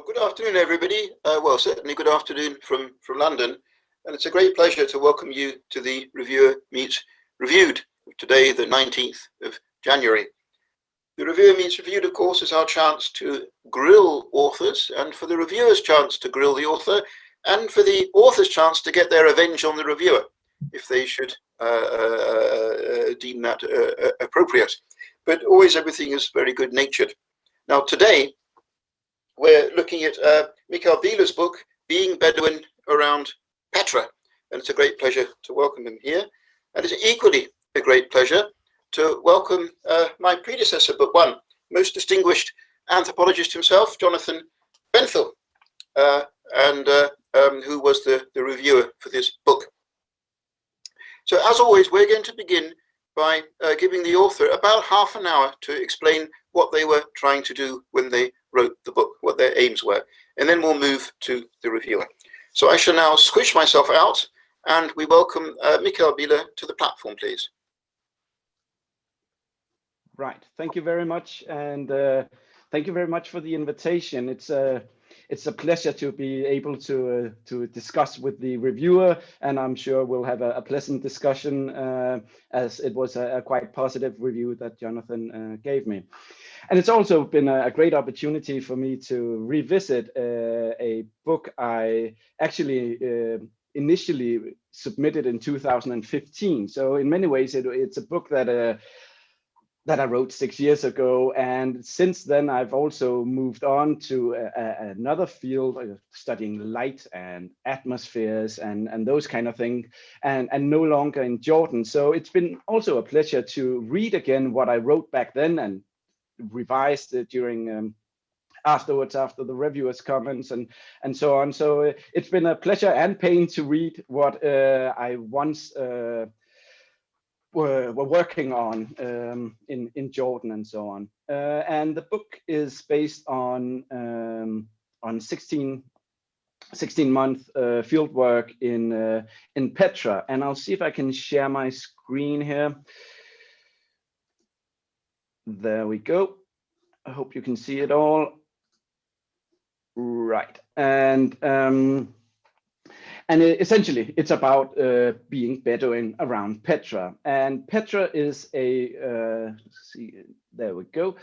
Well, good afternoon, everybody. Well, certainly good afternoon from London. And it's a great pleasure to welcome you to the Reviewer Meets Reviewed, today, the 19th of January. The Reviewer Meets Reviewed, of course, is our chance to grill authors, and for the reviewer's chance to grill the author, and for the author's chance to get their revenge on the reviewer, if they should deem that appropriate. But always everything is very good-natured. Now, today, we're looking at Mikkel Bille's book, Being Bedouin Around Petra, and it's a great pleasure to welcome him here. And it's equally a great pleasure to welcome my predecessor, but one, most distinguished anthropologist himself, Jonathan Benthall, who was the reviewer for this book. So as always, we're going to begin by giving the author about half an hour to explain what they were trying to do when they wrote the book, what their aims were, and then we'll move to the reviewer. So I shall now squish myself out, and we welcome Mikkel Bille to the platform, please. Right, thank you very much, and thank you very much for the invitation. It's a pleasure to be able to discuss with the reviewer, and I'm sure we'll have a pleasant discussion, as it was a quite positive review that Jonathan gave me. And it's also been a great opportunity for me to revisit a book I actually initially submitted in 2015. So in many ways, it's a book that I wrote 6 years ago, and since then I've also moved on to another field, studying light and atmospheres and those kind of things, and no longer in Jordan. So it's been also a pleasure to read again what I wrote back then and revised it during afterwards, after the reviewer's comments and so on. So it's been a pleasure and pain to read what I once were working on in Jordan and so on. And the book is based on 16-month field work in Petra. And I'll see if I can share my screen here. There we go. I hope you can see it all. Right. And essentially, it's about being Bedouin around Petra. And Petra is there we go.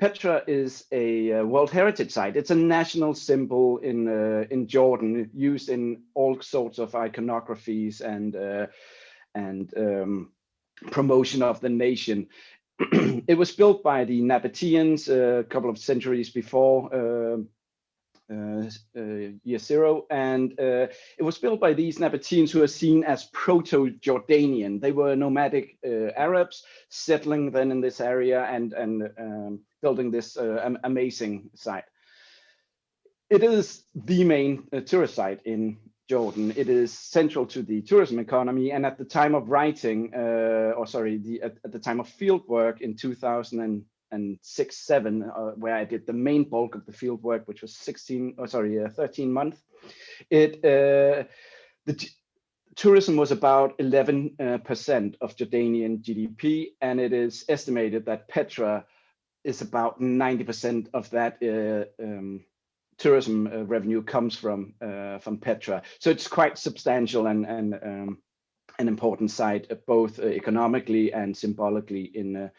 Petra is a World Heritage Site. It's a national symbol in Jordan, used in all sorts of iconographies and promotion of the nation. It was built by the Nabateans a couple of centuries before year zero, and it was built by these Nabateans who are seen as proto-Jordanian. They were nomadic Arabs settling then in this area and building this amazing site. It is the main tourist site in Jordan. It is central to the tourism economy, and at the time of writing, at the time of field work in 2006-7, where I did the main bulk of the field work, which was 13 months, the tourism was about 11% of Jordanian GDP, and it is estimated that Petra is about 90% of that tourism revenue comes from Petra. So it's quite substantial and an important site, both economically and symbolically in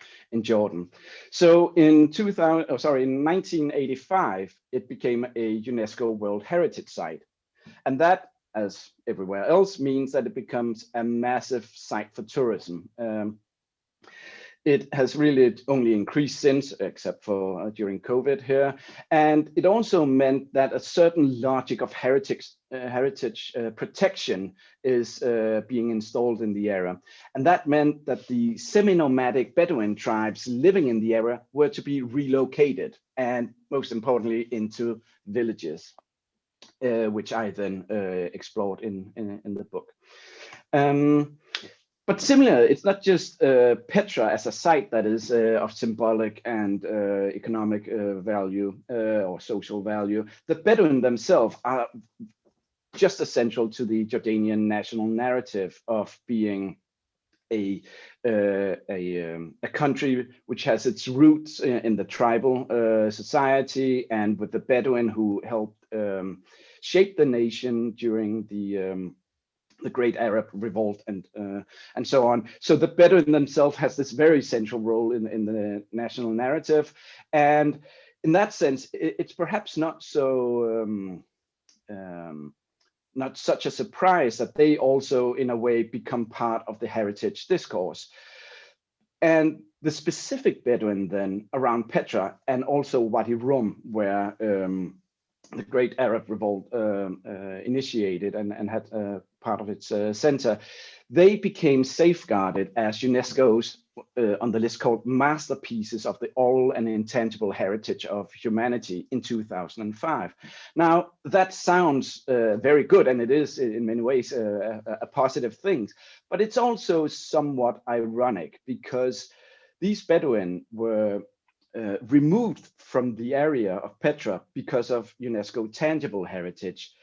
Jordan. So in 1985, it became a UNESCO World Heritage Site, and that, as everywhere else, means that it becomes a massive site for tourism. It has really only increased since, except for during COVID here. And it also meant that a certain logic of heritage protection is being installed in the area. And that meant that the semi-nomadic Bedouin tribes living in the area were to be relocated, and most importantly, into villages, which I then explored in the book. But similar, it's not just Petra as a site that is of symbolic and economic value or social value. The Bedouin themselves are just essential to the Jordanian national narrative of being a country which has its roots in the tribal society, and with the Bedouin who helped shape the nation during the Great Arab Revolt and so on. So the Bedouin themselves has this very central role in the national narrative, and in that sense, it's perhaps not so. Not such a surprise that they also, in a way, become part of the heritage discourse. And the specific Bedouin then around Petra and also Wadi Rum, where the Great Arab Revolt initiated and had part of its center, they became safeguarded as UNESCO's on the list called Masterpieces of the Oral and Intangible Heritage of Humanity in 2005. Now, that sounds very good, and it is in many ways a positive thing, but it's also somewhat ironic because these Bedouin were removed from the area of Petra because of UNESCO tangible heritage.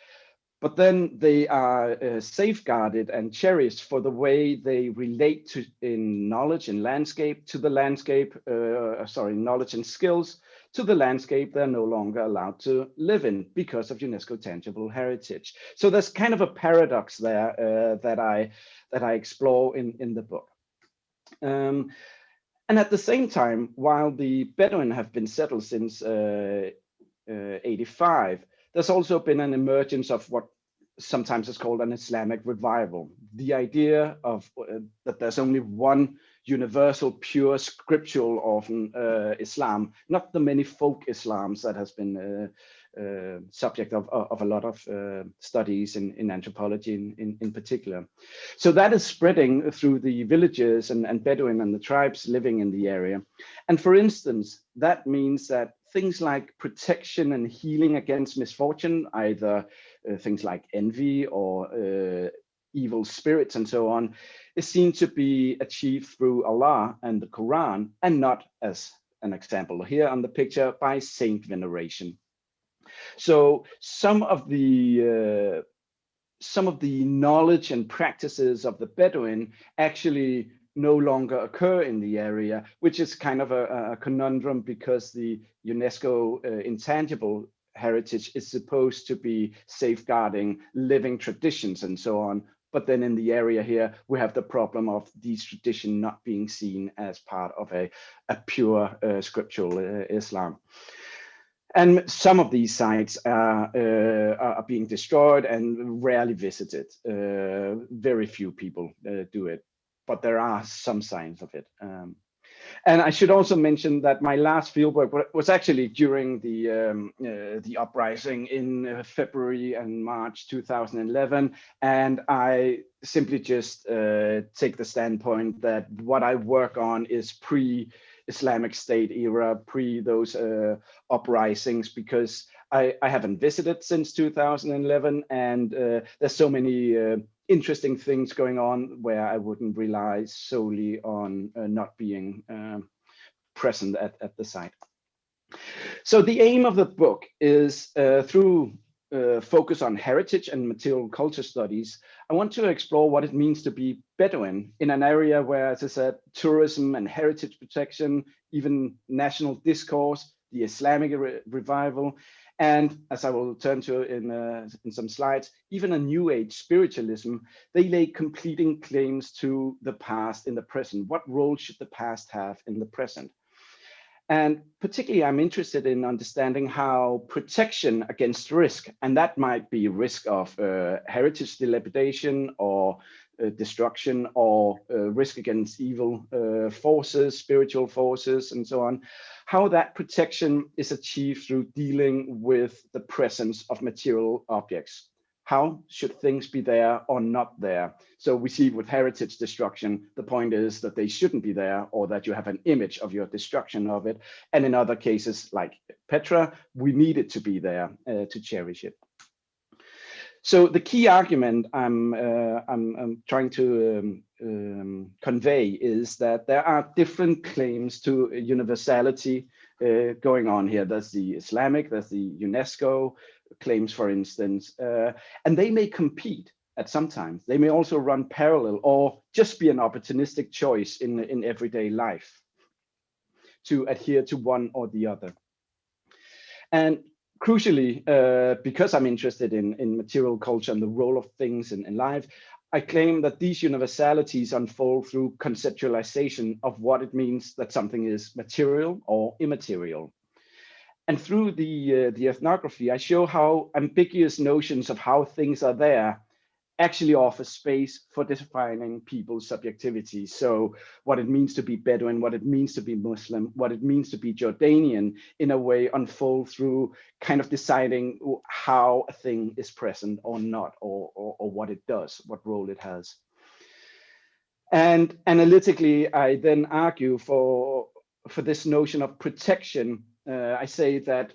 But then they are safeguarded and cherished for the way they relate to in knowledge and landscape to the landscape, knowledge and skills to the landscape they're no longer allowed to live in because of UNESCO tangible heritage. So there's kind of a paradox there that I explore in the book. And at the same time, while the Bedouin have been settled since 85, there's also been an emergence of what sometimes is called an Islamic revival. The idea of that there's only one universal, pure, scriptural, often Islam, not the many folk Islams that has been subject of a lot of studies in anthropology in particular. So that is spreading through the villages and Bedouin and the tribes living in the area. And for instance, that means that things like protection and healing against misfortune, either things like envy or evil spirits and so on, is seen to be achieved through Allah and the Quran, and not, as an example here on the picture, by saint veneration. So some of the knowledge and practices of the Bedouin actually no longer occur in the area, which is kind of a conundrum because the UNESCO intangible heritage is supposed to be safeguarding living traditions and so on. But then in the area here, we have the problem of these traditions not being seen as part of a pure scriptural Islam. And some of these sites are being destroyed and rarely visited. Very few people do it, but there are some signs of it. And I should also mention that my last fieldwork was actually during the uprising in February and March 2011, and I simply just take the standpoint that what I work on is pre-Islamic State era, pre those uprisings, because I haven't visited since 2011, and there's so many interesting things going on where I wouldn't rely solely on not being present at the site. So the aim of the book is through focus on heritage and material culture studies, I want to explore what it means to be Bedouin in an area where, as I said, tourism and heritage protection, even national discourse, the Islamic revival, and as I will turn to in some slides, even a new age spiritualism, they lay completing claims to the past in the present. What role should the past have in the present? And particularly, I'm interested in understanding how protection against risk, and that might be risk of heritage dilapidation or destruction, or risk against evil forces, spiritual forces, and so on, how that protection is achieved through dealing with the presence of material objects. How should things be there or not there? So we see with heritage destruction, the point is that they shouldn't be there, or that you have an image of your destruction of it. And in other cases, like Petra, we need it to be there to cherish it. So the key argument I'm trying to convey is that there are different claims to universality going on here. There's the Islamic, there's the UNESCO claims, for instance, and they may compete. at some times. They may also run parallel or just be an opportunistic choice in everyday life to adhere to one or the other. And crucially, because I'm interested in material culture and the role of things in life, I claim that these universalities unfold through conceptualization of what it means that something is material or immaterial. And through the ethnography, I show how ambiguous notions of how things are there actually offer space for defining people's subjectivity. So what it means to be Bedouin, what it means to be Muslim, what it means to be Jordanian, in a way unfold through kind of deciding how a thing is present or not, or what it does, what role it has. And analytically, I then argue for this notion of protection. I say that,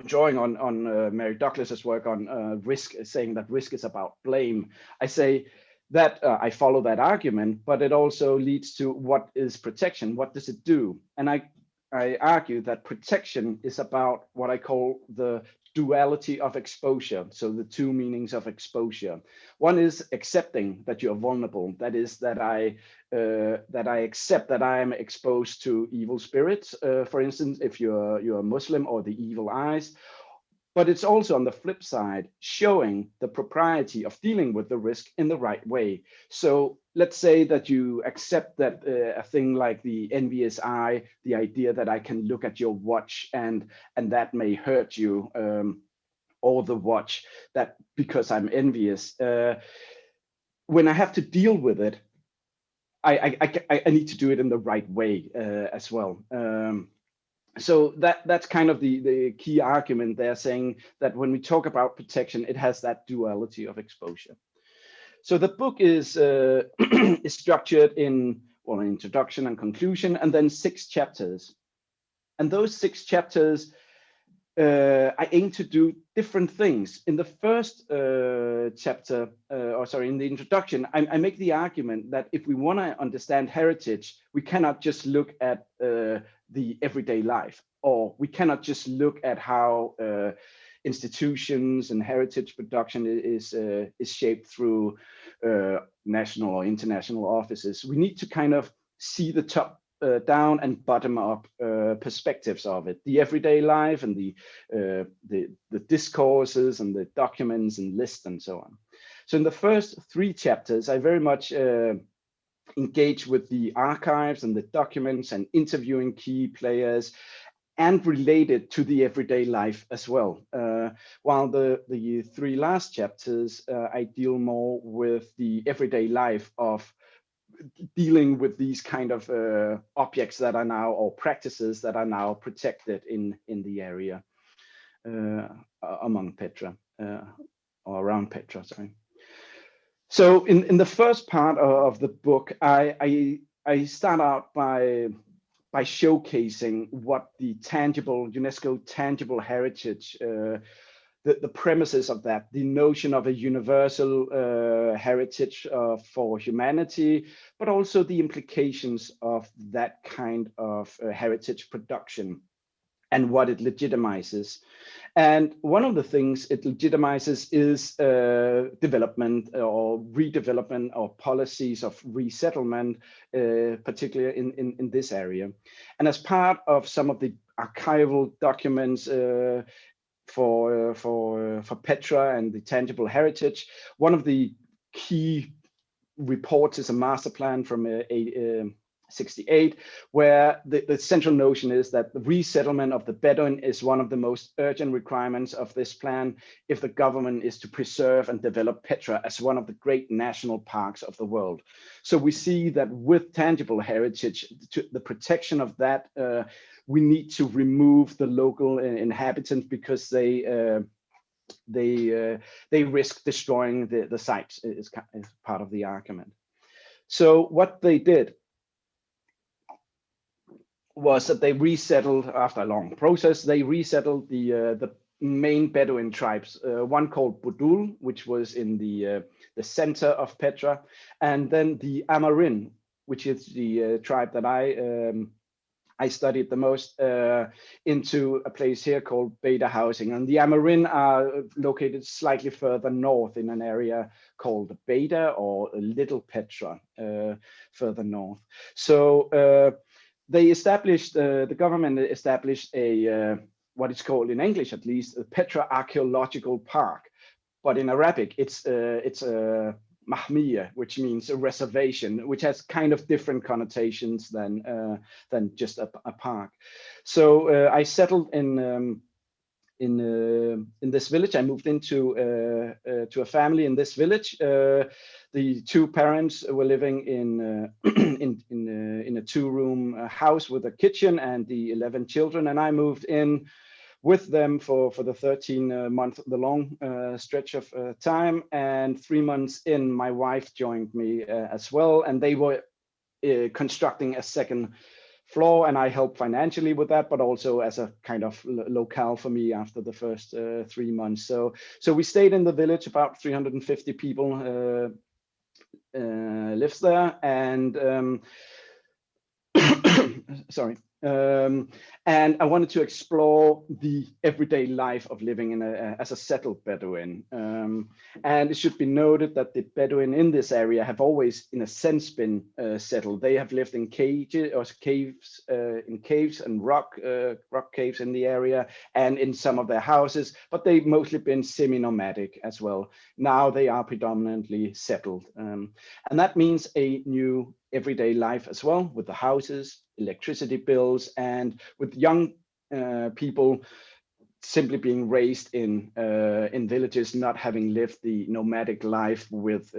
drawing on Mary Douglas's work on risk, saying that risk is about blame, I say that I follow that argument, but it also leads to what is protection? What does it do? And I argue that protection is about what I call the duality of exposure. So the two meanings of exposure. One is accepting that you're vulnerable. That is that I accept that I am exposed to evil spirits, for instance, if you're a Muslim, or the evil eyes. But it's also, on the flip side, showing the propriety of dealing with the risk in the right way. So let's say that you accept that a thing like the envious eye, the idea that I can look at your watch and that may hurt you, or the watch, that because I'm envious. When I have to deal with it, I need to do it in the right way as well. So that's kind of the key argument there, saying that when we talk about protection, it has that duality of exposure. So the book is structured in, well, an introduction and conclusion, and then 6 chapters. And those 6 chapters, I aim to do different things. In the first chapter, in the introduction, I make the argument that if we want to understand heritage, we cannot just look at the everyday life, or we cannot just look at how institutions and heritage production is shaped through national or international offices. We need to kind of see the top down and bottom up perspectives of it, the everyday life and the discourses and the documents and lists and so on. So in the first 3 chapters, I very much engage with the archives and the documents and interviewing key players, and related to the everyday life as well. While the 3 last chapters, I deal more with the everyday life of dealing with these kind of objects that are now, or practices that are now protected in the area among Petra, or around Petra, sorry. So in the first part of the book, I start out by showcasing what the tangible, UNESCO tangible heritage, the premises of that, the notion of a universal heritage for humanity, but also the implications of that kind of heritage production and what it legitimizes. And one of the things it legitimizes is development or redevelopment or policies of resettlement, particularly in this area. And as part of some of the archival documents for Petra and the tangible heritage, one of the key reports is a master plan from 68, where the central notion is that the resettlement of the Bedouin is one of the most urgent requirements of this plan if the government is to preserve and develop Petra as one of the great national parks of the world. So we see that with tangible heritage, the protection of that, we need to remove the local inhabitants because they risk destroying the sites, is part of the argument. So what they did was that they resettled, after a long process, they resettled the main Bedouin tribes, one called Budul, which was in the center of Petra, and then the Amarin, which is the tribe that I I studied the most into a place here called Beta housing, and the Amarin are located slightly further north in an area called Beta or Little Petra, further north. So they established, the government established a what is called in English at least a Petra Archaeological Park, but in Arabic it's a mahmiya, which means a reservation, which has kind of different connotations than just a park. So I settled in this village. I moved into to a family in this village. The two parents were living in in a two-room house with a kitchen and the 11 children, and I moved in with them for the 13-month, the long stretch of time. And 3 months in, my wife joined me as well, and they were constructing a second floor, and I helped financially with that, but also as a kind of locale for me after the first 3 months. So we stayed in the village. About 350 people lives there, and sorry. And I wanted to explore the everyday life of living in as a settled Bedouin. And it should be noted that the Bedouin in this area have always, in a sense, been settled. They have lived in cages or caves, in caves and rock caves in the area, and in some of their houses. But they've mostly been semi-nomadic as well. Now they are predominantly settled, and that means a new everyday life as well, with the houses, electricity bills, and with young people simply being raised in villages, not having lived the nomadic life with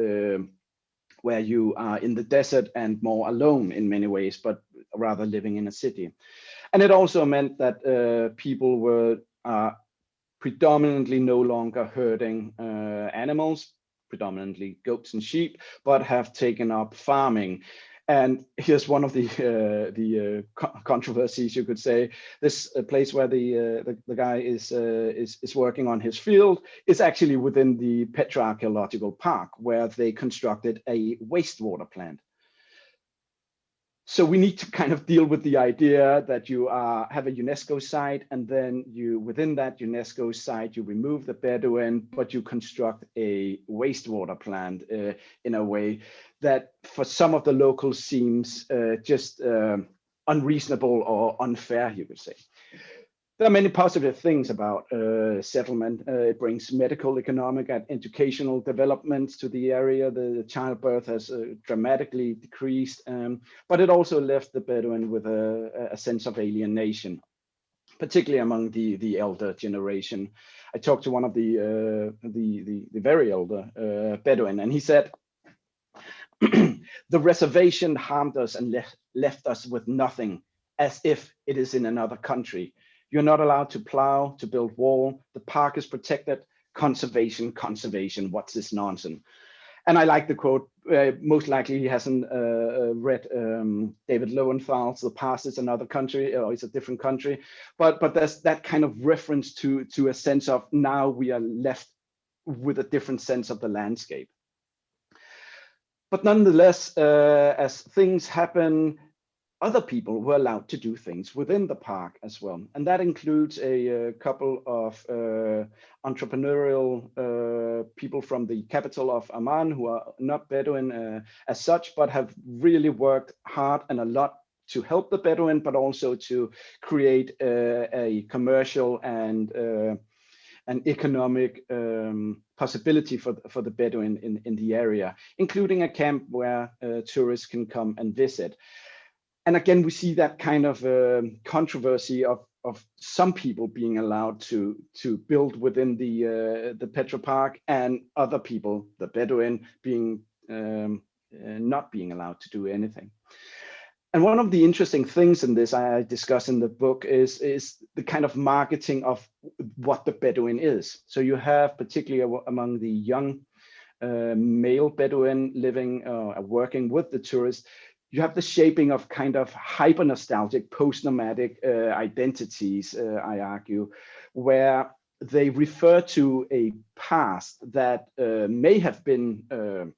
where you are in the desert and more alone in many ways, but rather living in a city. And it also meant that people were predominantly no longer herding animals, predominantly goats and sheep, but have taken up farming. And here's one of the controversies, you could say. This place where the guy is working on his field is actually within the Petra Archaeological Park, where they constructed a wastewater plant. So we need to kind of deal with the idea that you have a UNESCO site, and then you, within that UNESCO site, you remove the Bedouin, but you construct a wastewater plant in a way that for some of the locals seems just unreasonable or unfair, you could say. There are many positive things about settlement. It brings medical, economic, and educational developments to the area. The childbirth has dramatically decreased, but it also left the Bedouin with a sense of alienation, particularly among the elder generation. I talked to one of the very elder Bedouin, and he said, "The reservation harmed us and left us with nothing, as if it is in another country. You're not allowed to plow, to build wall. The park is protected. Conservation, conservation. What's this nonsense?" And I like the quote. Most likely he hasn't read David Lowenthal's "The Past is Another Country," or it's a different country. But there's that kind of reference to a sense of now we are left with a different sense of the landscape. But nonetheless, as things happen, other people were allowed to do things within the park as well. And that includes a couple of entrepreneurial people from the capital of Amman, who are not Bedouin as such, but have really worked hard and a lot to help the Bedouin, but also to create a commercial and an economic possibility for the Bedouin in the area, including a camp where tourists can come and visit. And again, we see that kind of controversy of some people being allowed to build within the Petra Park, and other people, the Bedouin, being not being allowed to do anything. And one of the interesting things in this I discuss in the book is the kind of marketing of what the Bedouin is. So you have, particularly among the young male Bedouin living, working with the tourists, you have the shaping of kind of hyper-nostalgic, post-nomadic identities, I argue, where they refer to a past that may have been an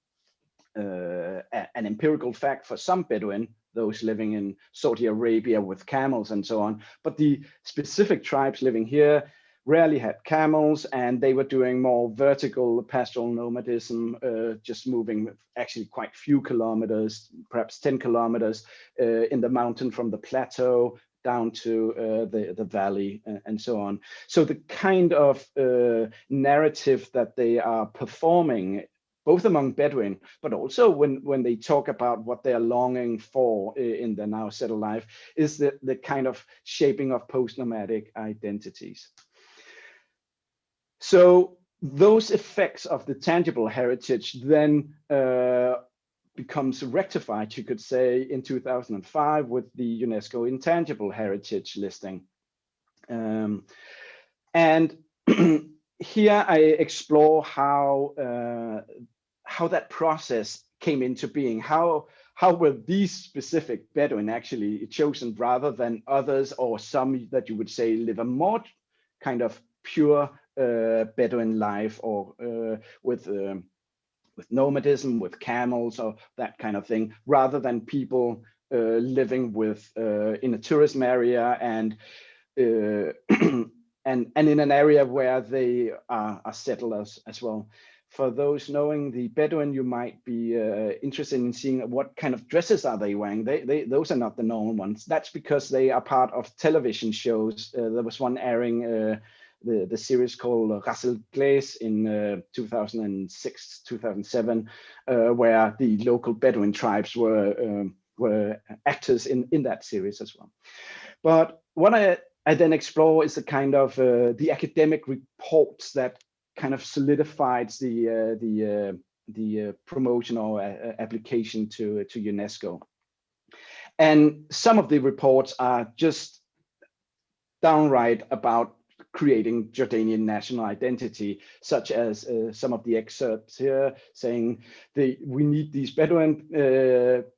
empirical fact for some Bedouin, those living in Saudi Arabia with camels and so on. But the specific tribes living here rarely had camels, and they were doing more vertical pastoral nomadism, just moving actually quite few kilometers, perhaps 10 kilometers in the mountain from the plateau down to the valley and so on. So the kind of narrative that they are performing, both among Bedouin, but also when they talk about what they're longing for in their now settled life, is the kind of shaping of post-nomadic identities. So those effects of the tangible heritage then becomes rectified, you could say, in 2005 with the UNESCO Intangible Heritage listing. And here I explore how that process came into being. How were these specific Bedouin actually chosen rather than others, or some that you would say live a more kind of pure Bedouin life, or with nomadism, with camels, or that kind of thing, rather than people living with in a tourism area and and in an area where they are settlers as well. For those knowing the Bedouin, you might be interested in seeing what kind of dresses are they wearing. Those are not the normal ones. That's because they are part of television shows. There was one airing the series called Resettled in 2006, 2007, where the local Bedouin tribes were actors in that series as well. But what I then explore is the kind of the academic reports that kind of solidified the promotion or application to UNESCO. And some of the reports are just downright about creating Jordanian national identity, such as some of the excerpts here saying we need these Bedouin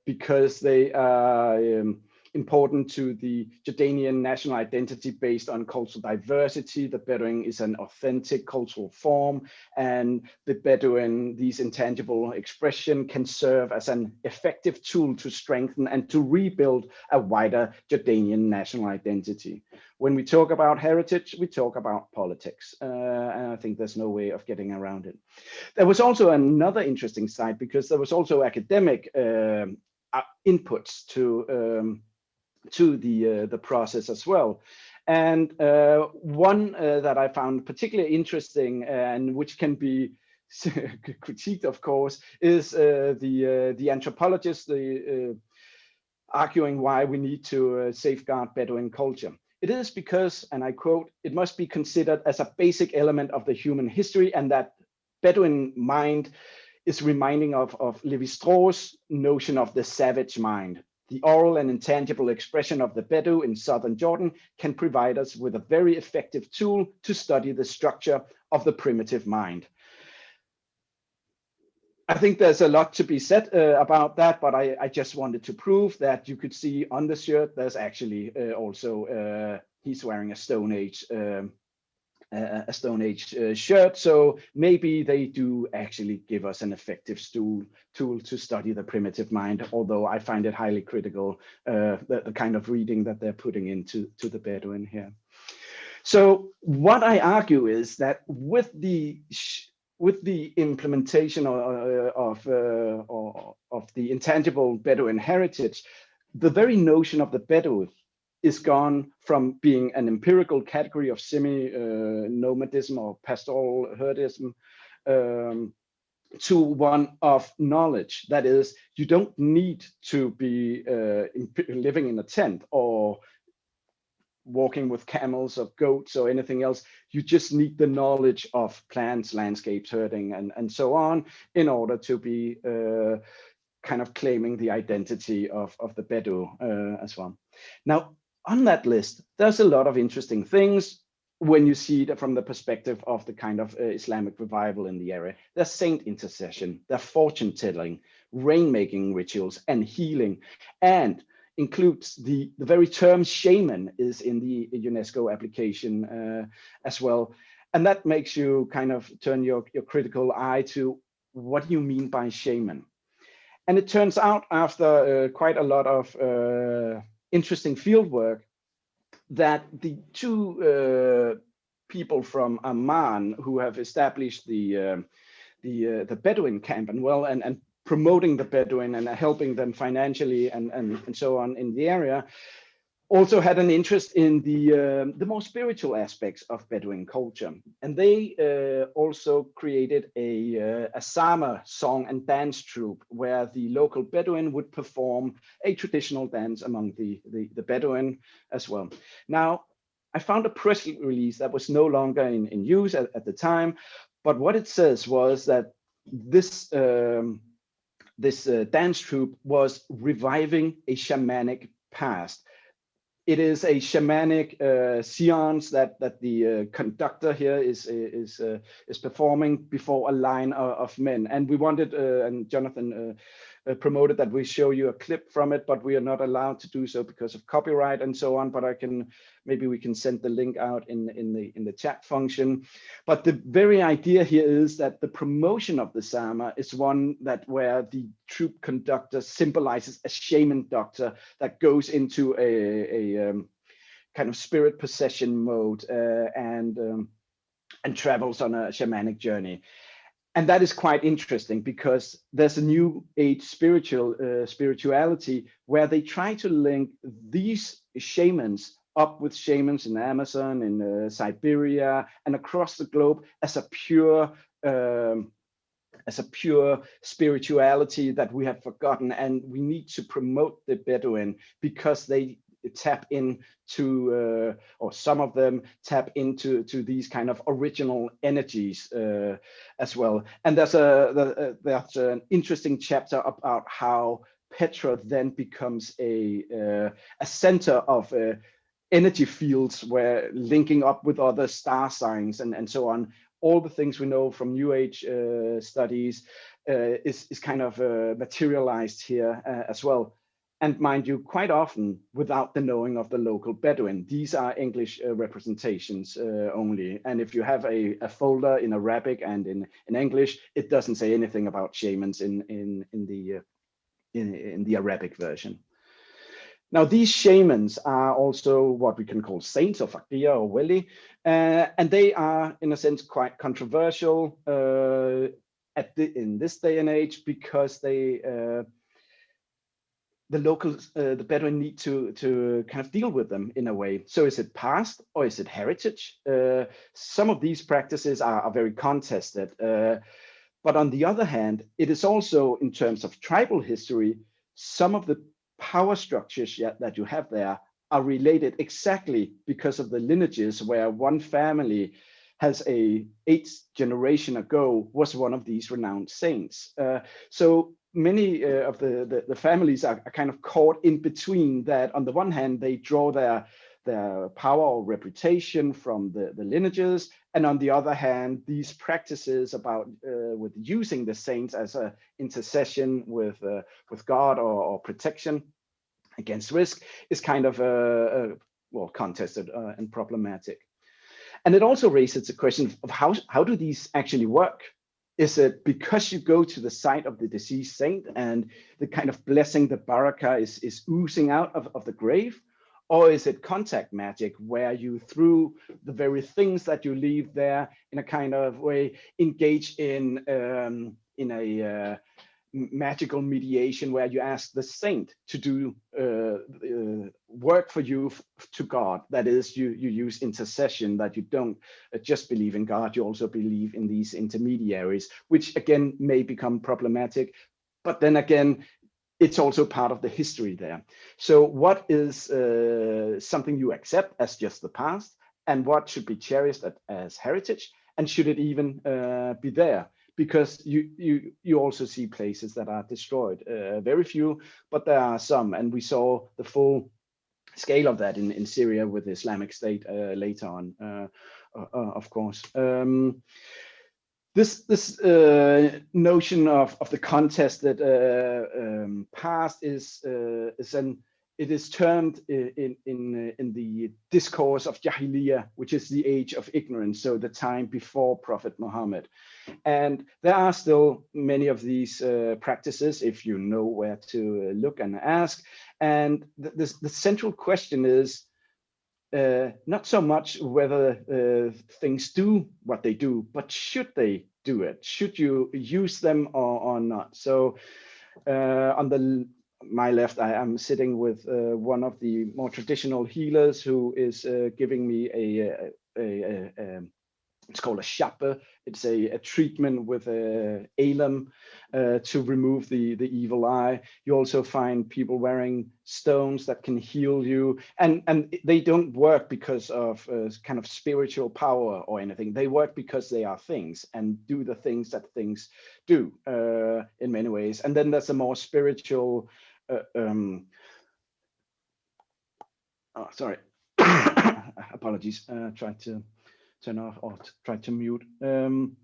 because they are important to the Jordanian national identity based on cultural diversity. The Bedouin is an authentic cultural form, and the Bedouin, these intangible expression, can serve as an effective tool to strengthen and to rebuild a wider Jordanian national identity. When we talk about heritage, we talk about politics, and I think there's no way of getting around it. There was also another interesting side, because there was also academic inputs to the process as well. And one that I found particularly interesting, and which can be critiqued, of course, is the anthropologists arguing why we need to safeguard Bedouin culture. It is because, and I quote, "It must be considered as a basic element of the human history, and that Bedouin mind is reminding of Lévi-Strauss' notion of the savage mind. The oral and intangible expression of the Bedou in southern Jordan can provide us with a very effective tool to study the structure of the primitive mind." I think there's a lot to be said about that, but I just wanted to prove that you could see on the shirt, there's actually also, he's wearing a Stone Age shirt. So maybe they do actually give us an effective tool to study the primitive mind, although I find it highly critical, the kind of reading that they're putting into the Bedouin here. So what I argue is that with the implementation of the intangible Bedouin heritage, the very notion of the Bedouin is gone from being an empirical category of semi-nomadism or pastoral herdism to one of knowledge. That is, you don't need to be living in a tent or walking with camels or goats or anything else. You just need the knowledge of plants, landscapes, herding, and so on in order to be kind of claiming the identity of the Bedou as well. Now, on that list, there's a lot of interesting things when you see it from the perspective of the kind of Islamic revival in the area. There's saint intercession, there's fortune telling, rainmaking rituals, and healing, and includes the very term shaman is in the UNESCO application as well. And that makes you kind of turn your critical eye to what do you mean by shaman? And it turns out, after quite a lot of interesting field work, that the two people from Amman who have established the Bedouin camp and promoting the Bedouin and helping them financially and so on in the area, also had an interest in the more spiritual aspects of Bedouin culture. And they also created a Sama song and dance troupe where the local Bedouin would perform a traditional dance among the Bedouin as well. Now, I found a press release that was no longer in use at the time, but what it says was that this dance troupe was reviving a shamanic past. It is a shamanic seance that the conductor here is performing before a line of men. And we wanted, and Jonathan promoted that we show you a clip from it, but we are not allowed to do so because of copyright and so on. But maybe we can send the link out in the chat function. But the very idea here is that the promotion of the Sama is one where the troupe conductor symbolizes a shaman doctor that goes into a kind of spirit possession mode and travels on a shamanic journey. And that is quite interesting because there's a new age spirituality where they try to link these shamans up with shamans in Amazon, in Siberia, and across the globe as a pure spirituality that we have forgotten, and we need to promote the Bedouin because they tap into, or some of them tap into these kind of original energies as well. And there's an interesting chapter about how Petra then becomes a center of energy fields where linking up with other star signs and so on. All the things we know from New Age studies is kind of materialized here as well. And mind you, quite often without the knowing of the local Bedouin. These are English representations only. And if you have a folder in Arabic and in English, it doesn't say anything about shamans in the Arabic version. Now, these shamans are also what we can call saints or fakir or weli, and they are, in a sense, quite controversial in this day and age because the locals, the Bedouin, need to kind of deal with them in a way. So is it past or is it heritage? Some of these practices are very contested. But on the other hand, it is also, in terms of tribal history, some of the power structures that you have there are related exactly because of the lineages where one family has 8th generation ago was one of these renowned saints. So many of the families are kind of caught in between that. On the one hand, they draw their power or reputation from the lineages, and on the other hand, these practices about with using the saints as an intercession with God or protection against risk is kind of well, contested and problematic. And it also raises the question of how do these actually work? Is it because you go to the site of the deceased saint and the kind of blessing, the barakah is oozing out of the grave? Or is it contact magic where you, through the very things that you leave there in a kind of way, engage in a magical mediation where you ask the saint to do work for you to God? That is, you use intercession, that you don't just believe in God, you also believe in these intermediaries, which again may become problematic. But then again, it's also part of the history there. So what is something you accept as just the past, and what should be cherished as heritage, and should it even be there? Because you also see places that are destroyed. Very few, but there are some, and we saw the full scale of that in Syria with the Islamic State later on, of course. This notion of the contested past is it is termed in the discourse of Jahiliyyah, which is the age of ignorance, so the time before Prophet Muhammad. And there are still many of these practices, if you know where to look and ask. And the central question is not so much whether things do what they do, but should they do it? Should you use them or not? So on my left, I am sitting with one of the more traditional healers who is giving me it's called a shapper. It's a treatment with alum to remove the evil eye. You also find people wearing stones that can heal you, and they don't work because of kind of spiritual power or anything. They work because they are things and do the things that things do in many ways. And then there's a more spiritual. Sorry, apologies. Tried to turn off or try to mute. And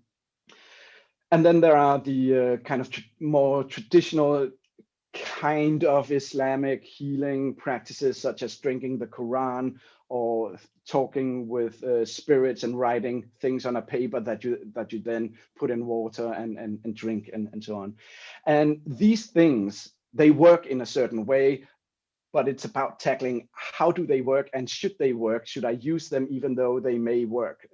then there are the kind of more traditional kind of Islamic healing practices, such as drinking the Quran or talking with spirits and writing things on a paper that you then put in water and drink and so on. And these things, they work in a certain way, but it's about tackling how do they work and should they work? Should I use them even though they may work?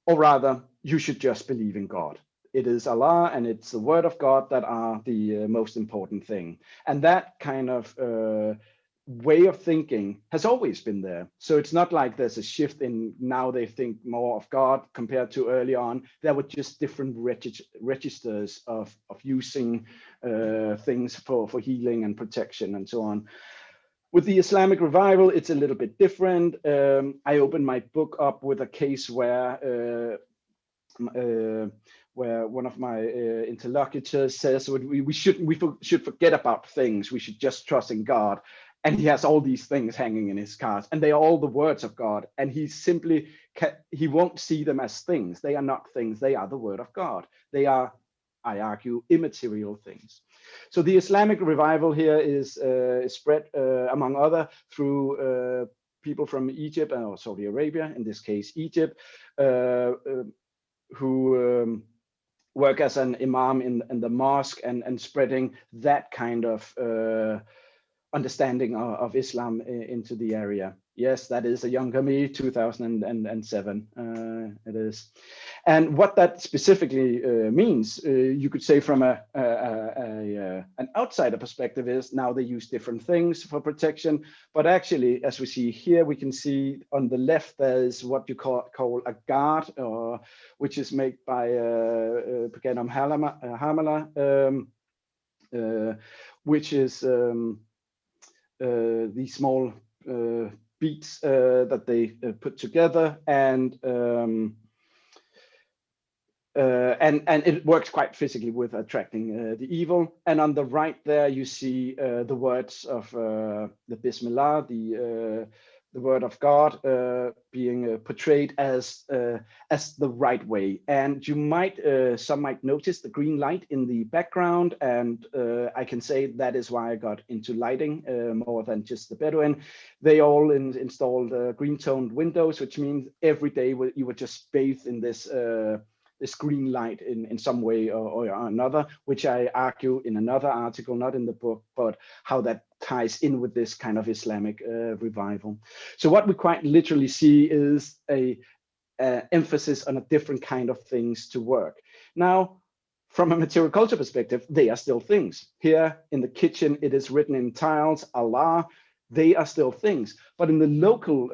Or rather, you should just believe in God. It is Allah and it's the word of God that are the most important thing. And that kind of way of thinking has always been there. So it's not like there's a shift in now they think more of God compared to early on. There were just different registers of using things for healing and protection and so on. With the Islamic Revival, it's a little bit different. I opened my book up with a case where one of my interlocutors says we should forget about things. We should just trust in God. And he has all these things hanging in his cars, and they are all the words of God. And he simply he won't see them as things. They are not things. They are the word of God. They are, I argue, immaterial things. So the Islamic Revival here is spread, among other, through people from Egypt or Saudi Arabia, in this case Egypt, who work as an imam in the mosque and spreading that kind of understanding of Islam into the area. Yes, that is a younger me, 2007, it is. And what that specifically means, you could say from an outsider perspective, is now they use different things for protection. But actually, as we see here, we can see on the left, there's what you call a guard, which is made by Bedouin Hamala, which is these small beads that they put together, and it works quite physically with attracting the evil. And on the right there, you see the words of the Bismillah, the word of God, being portrayed as the right way. And you might, some might notice the green light in the background, and I can say that is why I got into lighting more than just the Bedouin. They all installed green-toned windows, which means every day you would just bathe in this green light in some way or another, which I argue in another article, not in the book, but how that ties in with this kind of Islamic revival. So what we quite literally see is a emphasis on a different kind of things to work. Now, from a material culture perspective, they are still things. Here in the kitchen, it is written in tiles, Allah. They are still things, but in the local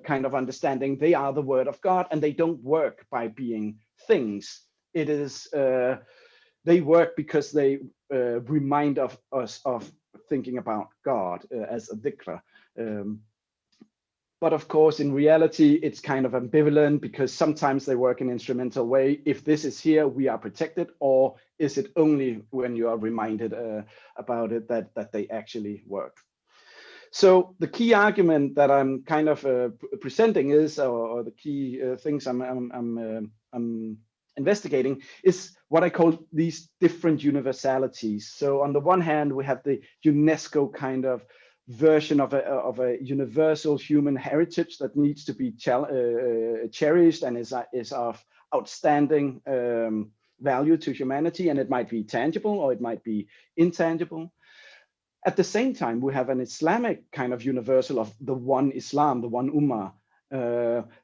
kind of understanding, they are the word of God, and they don't work by being things. It is they work because they remind us of thinking about God as a dhikr. But of course, in reality, it's kind of ambivalent, because sometimes they work in an instrumental way. If this is here, we are protected, or is it only when you are reminded about it that they actually work? So the key argument that I'm kind of presenting is, or the key things I'm investigating is what I call these different universalities. So on the one hand, we have the UNESCO kind of version of a universal human heritage that needs to be cherished and is of outstanding value to humanity, and it might be tangible or it might be intangible. At the same time, we have an Islamic kind of universal of the one Islam, the one Ummah,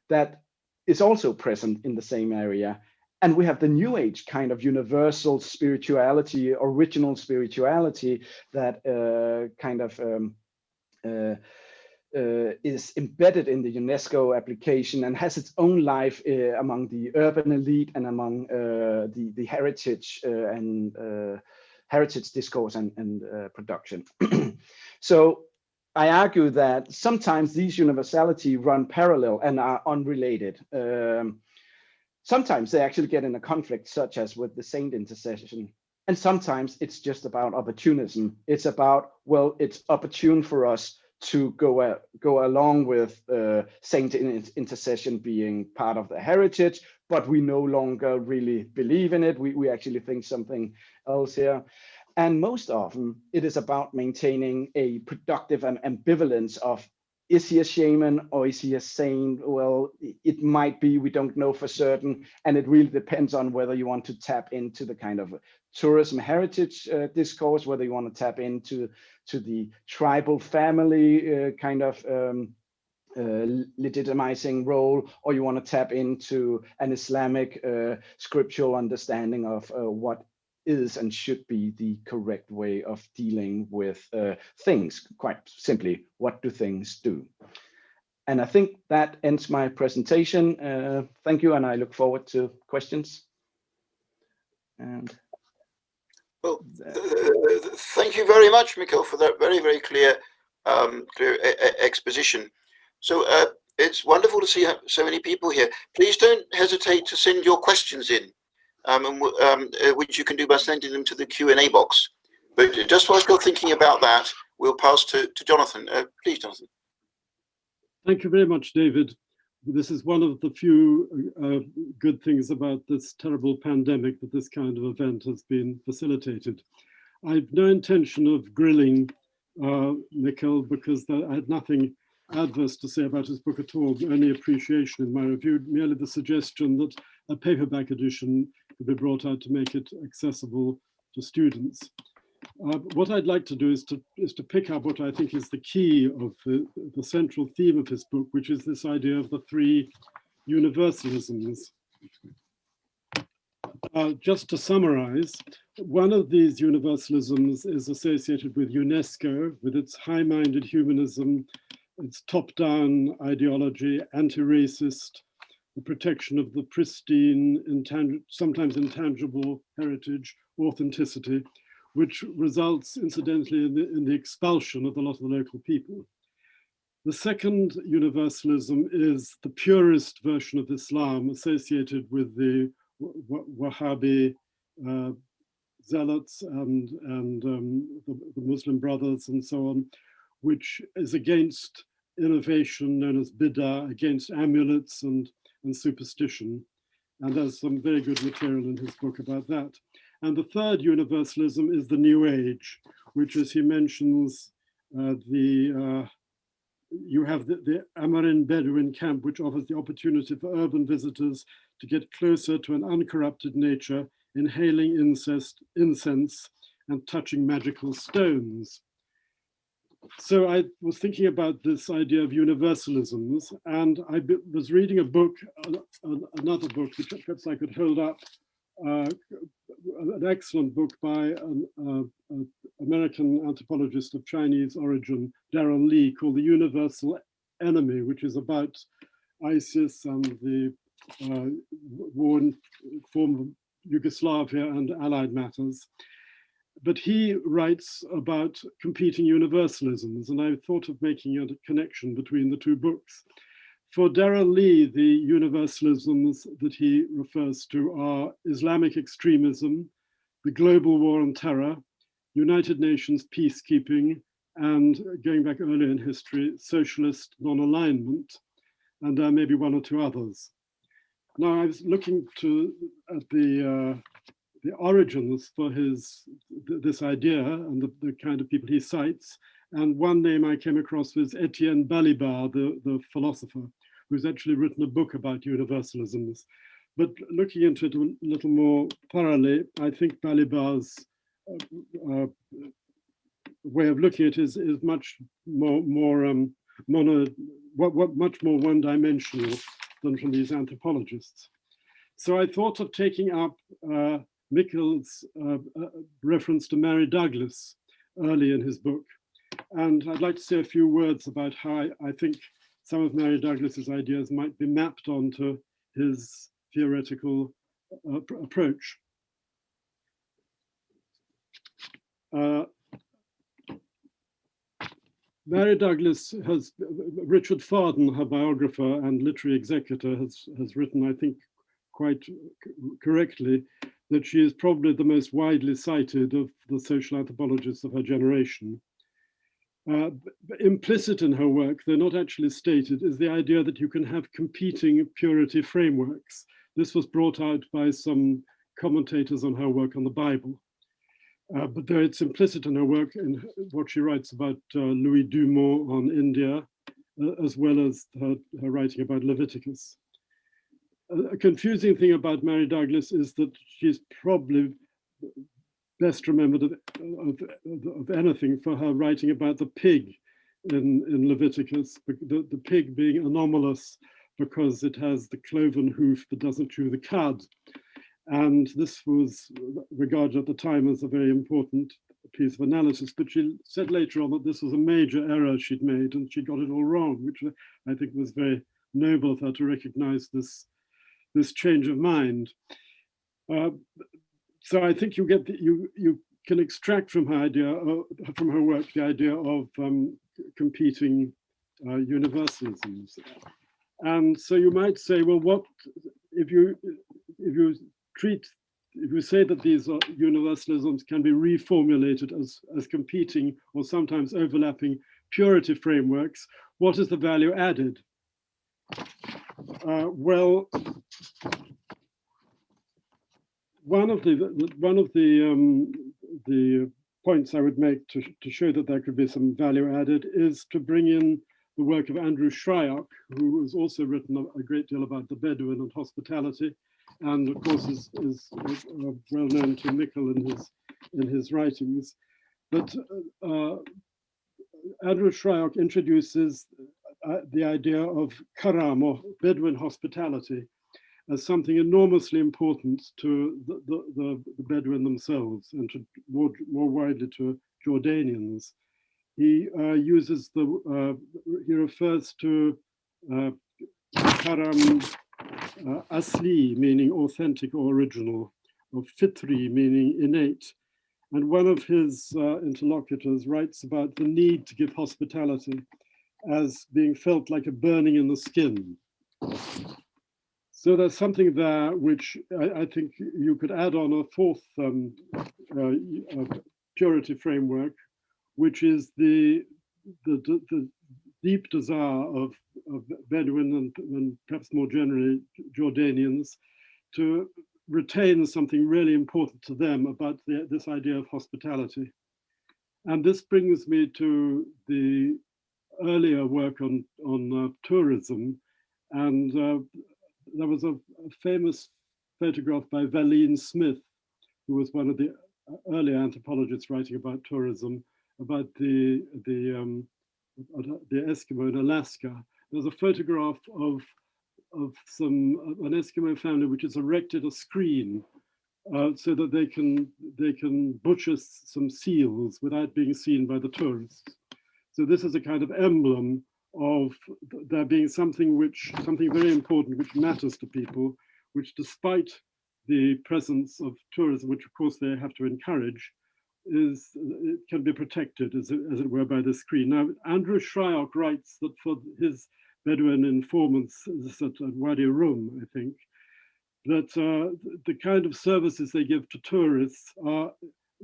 that is also present in the same area. And we have the New Age kind of universal spirituality, original spirituality that is embedded in the UNESCO application and has its own life among the urban elite and among the heritage and heritage discourse and production. So I argue that sometimes these universality run parallel and are unrelated. Sometimes they actually get in a conflict, such as with the saint intercession. And sometimes it's just about opportunism. It's about, well, it's opportune for us to go along with saint intercession being part of the heritage, but we no longer really believe in it. We actually think something else here. And most often it is about maintaining a productive ambivalence of, is he a shaman or is he a saint? Well, it might be, we don't know for certain. And it really depends on whether you want to tap into the kind of tourism heritage discourse, whether you want to tap into the tribal family kind of legitimizing role, or you want to tap into an Islamic scriptural understanding of what is and should be the correct way of dealing with things. Quite simply, what do things do? And I think that ends my presentation. Thank you, and I look forward to questions. And well, thank you very much, Mikkel, for that very, very clear, clear exposition. So it's wonderful to see so many people here. Please don't hesitate to send your questions in. Which you can do by sending them to the Q&A box. But just whilst you're thinking about that, we'll pass to Jonathan. Please, Jonathan. Thank you very much, David. This is one of the few good things about this terrible pandemic, that this kind of event has been facilitated. I've no intention of grilling Mikkel, because I had nothing adverse to say about his book at all, only appreciation in my review, merely the suggestion that a paperback edition could be brought out to make it accessible to students. What I'd like to do is to pick up what I think is the key of the central theme of his book, which is this idea of the three universalisms. Just to summarize, one of these universalisms is associated with UNESCO, with its high-minded humanism, its top-down ideology, anti-racist, the protection of the pristine, sometimes intangible heritage, authenticity, which results, incidentally, in the expulsion of a lot of the local people. The second universalism is the purist version of Islam associated with the Wahhabi zealots and the Muslim Brothers and so on, which is against innovation known as bid'ah, against amulets and superstition. And there's some very good material in his book about that. And the third universalism is the New Age, which, as he mentions, you have the Amarin Bedouin camp, which offers the opportunity for urban visitors to get closer to an uncorrupted nature, inhaling incense and touching magical stones. So I was thinking about this idea of universalisms, and I was reading a book, another book, which perhaps I could hold up, an excellent book by an American anthropologist of Chinese origin, Darrell Lee, called The Universal Enemy, which is about ISIS and the war in former Yugoslavia and allied matters. But he writes about competing universalisms, and I thought of making a connection between the two books. For Darrell Lee, the universalisms that he refers to are Islamic extremism, the global war on terror, United Nations peacekeeping, and going back earlier in history, socialist non-alignment, and there may be one or two others. Now I was looking at the origins for this idea and the kind of people he cites. And one name I came across was Etienne Balibar, the philosopher, who's actually written a book about universalisms. But looking into it a little more thoroughly, I think Balibar's way of looking at it is much more much more one-dimensional than from these anthropologists. So I thought of taking up Mikkel's reference to Mary Douglas early in his book. And I'd like to say a few words about how I think some of Mary Douglas's ideas might be mapped onto his theoretical approach. Mary Douglas Richard Farden, her biographer and literary executor, has written, I think, quite correctly, that she is probably the most widely cited of the social anthropologists of her generation. Implicit in her work, though not actually stated, is the idea that you can have competing purity frameworks. This was brought out by some commentators on her work on the Bible. But though it's implicit in her work in what she writes about Louis Dumont on India, as well as her writing about Leviticus. A confusing thing about Mary Douglas is that she's probably best remembered of anything for her writing about the pig in Leviticus, the pig being anomalous because it has the cloven hoof that doesn't chew the cud. And this was regarded at the time as a very important piece of analysis, but she said later on that this was a major error she'd made and she got it all wrong, which I think was very noble of her to recognize this change of mind. So I think you get you can extract from her idea, from her work, the idea of competing universalisms. And so you might say, well, what if you say that these universalisms can be reformulated as competing or sometimes overlapping purity frameworks, what is the value added? Well, one of the points I would make to show that there could be some value added is to bring in the work of Andrew Shryock, who has also written a great deal about the Bedouin and hospitality, and of course is well known to Mikkel in his writings. But Andrew Shryock introduces the idea of karam, or Bedouin hospitality, as something enormously important to the Bedouin themselves and to more widely to Jordanians. He uses he refers to karam asli, meaning authentic or original, or fitri, meaning innate. And one of his interlocutors writes about the need to give hospitality as being felt like a burning in the skin. So there's something there which I think you could add on a fourth purity framework, which is the deep desire of Bedouin and perhaps more generally Jordanians to retain something really important to them about this idea of hospitality. And this brings me to the earlier work on tourism. And there was a famous photograph by Valine Smith, who was one of the early anthropologists writing about tourism, about the Eskimo in Alaska. There's a photograph of an Eskimo family which has erected a screen so that they can butcher some seals without being seen by the tourists. So this is a kind of emblem of there being something very important which matters to people, which despite the presence of tourism, which of course they have to encourage, it can be protected as it were by the screen. Now, Andrew Shryock writes that for his Bedouin informants at Wadi Rum, I think, that the kind of services they give to tourists are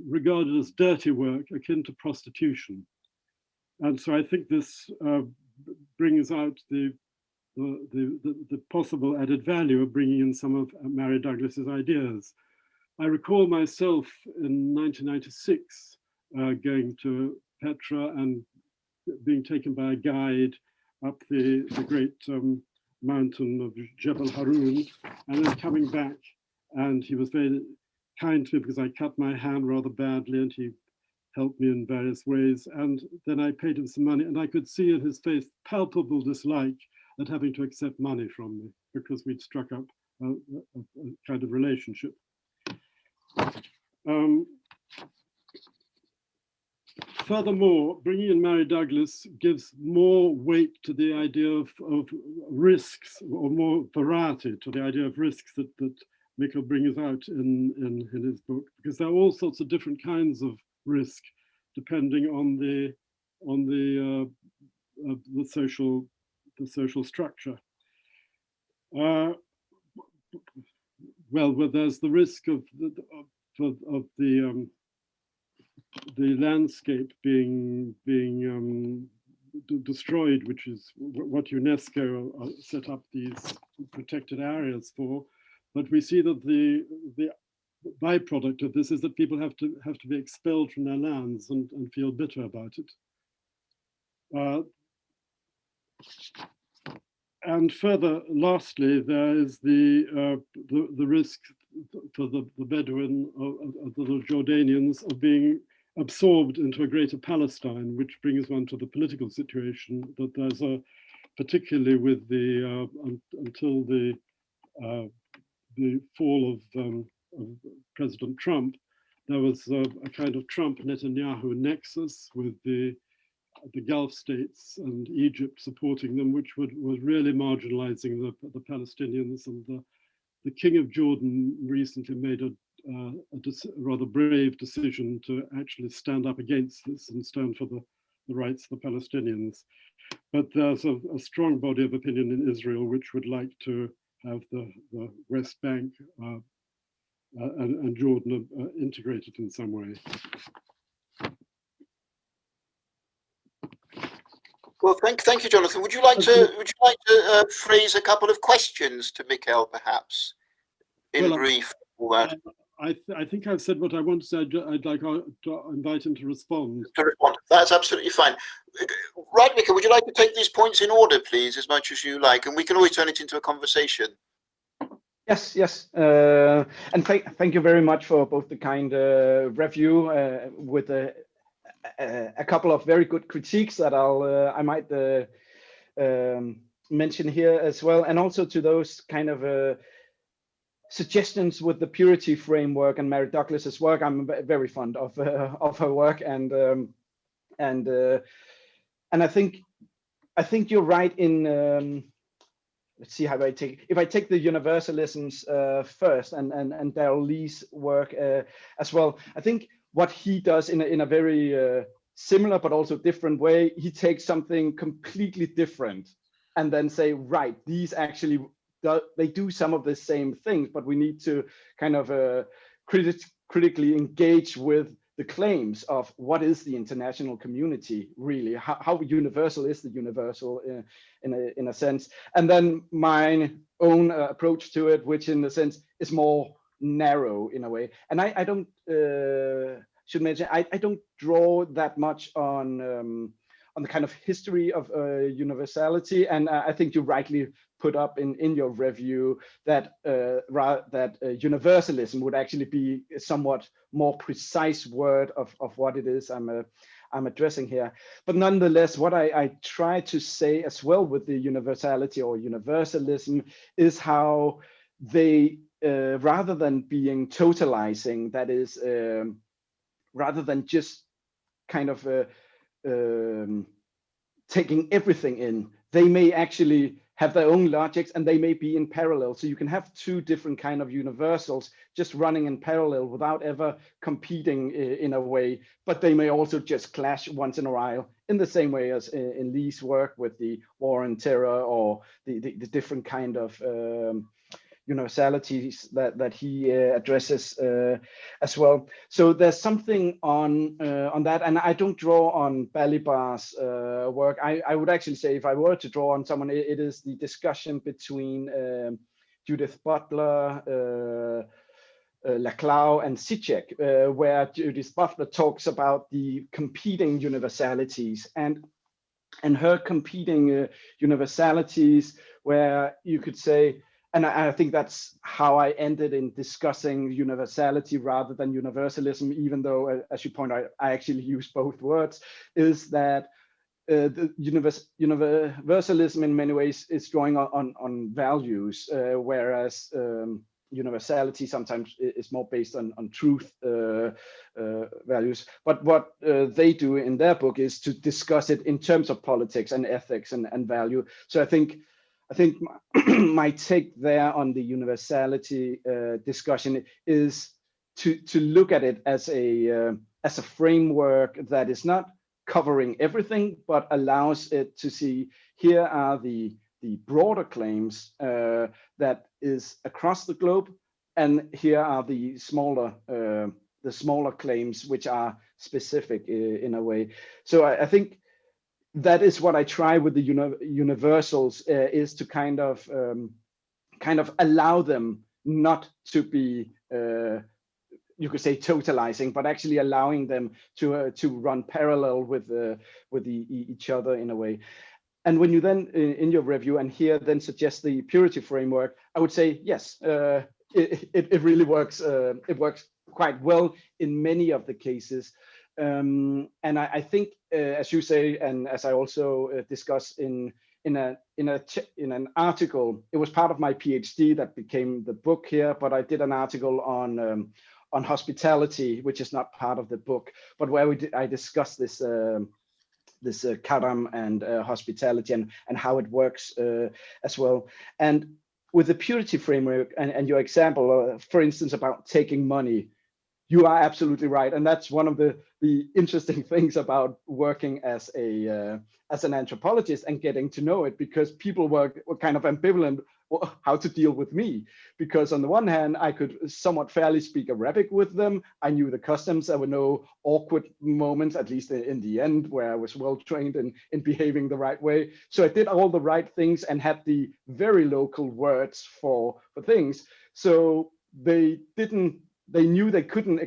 regarded as dirty work akin to prostitution. And so I think this brings out the the possible added value of bringing in some of Mary Douglas's ideas. I recall myself in 1996 going to Petra and being taken by a guide up the great mountain of Jebel Haroun, and then coming back, and he was very kind to me because I cut my hand rather badly, and he helped me in various ways. And then I paid him some money, and I could see in his face palpable dislike at having to accept money from me because we'd struck up a kind of relationship. Furthermore, bringing in Mary Douglas gives more weight to the idea of risks, or more variety to the idea of risks that Mikkel brings out in his book, because there are all sorts of different kinds of risk depending on the social structure. Well, there's the risk of the landscape being destroyed, which is what UNESCO set up these protected areas for. But we see that the byproduct of this is that people have to be expelled from their lands and feel bitter about it. And further, lastly, there is the risk for the Bedouin, of the Jordanians, of being absorbed into a greater Palestine, which brings one to the political situation that there's particularly with the until the fall of President Trump, there was a kind of Trump-Netanyahu nexus with the Gulf states and Egypt supporting them, which was really marginalizing the Palestinians. And the King of Jordan recently made a rather brave decision to actually stand up against this and stand for the rights of the Palestinians. But there's a strong body of opinion in Israel which would like to have the West Bank and Jordan integrated in some way. Well, thank you, Jonathan. Would you like to phrase a couple of questions to Mikkel, perhaps, in brief? All that. I think I've said what I want to say. I'd like to invite him to respond. That's absolutely fine. Right, Mikkel, would you like to take these points in order, please, as much as you like? And we can always turn it into a conversation. Yes. And thank you very much for both the kind review with a couple of very good critiques that I might mention here as well, and also to those kind of suggestions with the purity framework and Mary Douglas's work. I'm very fond of her work, and I think you're right in. Let's see how I take. If I take the universalisms first, and Darrell Lee's work as well, I think what he does in a very similar but also different way, he takes something completely different and then say, right, these actually they do some of the same things, but we need to kind of critically engage with the claims of what is the international community really, how universal is the universal in a sense, and then my own approach to it, which in a sense is more narrow in a way. And I don't should mention I don't draw that much on the kind of history of universality, and I think you rightly put up in your review that universalism would actually be a somewhat more precise word of what it is I'm addressing here. But nonetheless, what I try to say as well with the universality or universalism is how they rather than being totalizing, that is rather than just kind of taking everything in, they may actually have their own logics and they may be in parallel. So you can have two different kind of universals just running in parallel without ever competing in a way, but they may also just clash once in a while, in the same way as in Lee's work with the war on terror or the different kind of universalities that he addresses as well. So there's something on that, and I don't draw on Balibar's work. I would actually say, if I were to draw on someone, it is the discussion between Judith Butler, Laclau, and Zizek, where Judith Butler talks about the competing universalities and her competing universalities, where you could say, and I think that's how I ended in discussing universality rather than universalism, even though, as you point out, I actually use both words, is that the universalism in many ways is drawing on values, whereas universality sometimes is more based on truth values. But what they do in their book is to discuss it in terms of politics and ethics and value. So I think my take there on the universality discussion is to look at it as a framework that is not covering everything, but allows it to see, here are the broader claims that is across the globe, and here are the smaller claims which are specific in a way. So I think that is what I try with the universals, is to kind of allow them not to be you could say totalizing, but actually allowing them to run parallel with each other in a way. And when you then in your review and here then suggest the purity framework, I would say yes, it really works. It works quite well in many of the cases. And I think, as you say, and as I also discuss in an article, it was part of my PhD that became the book here, but I did an article on hospitality, which is not part of the book, but where I discussed this karam and hospitality and how it works as well. And with the purity framework and your example, for instance, about taking money, you are absolutely right, and that's one of the interesting things about working as an anthropologist and getting to know it, because people were kind of ambivalent how to deal with me, because on the one hand I could somewhat fairly speak Arabic with them. I knew the customs. There were no awkward moments, at least in the end, where I was well trained in behaving the right way. So I did all the right things and had the very local words for things. So they knew they couldn't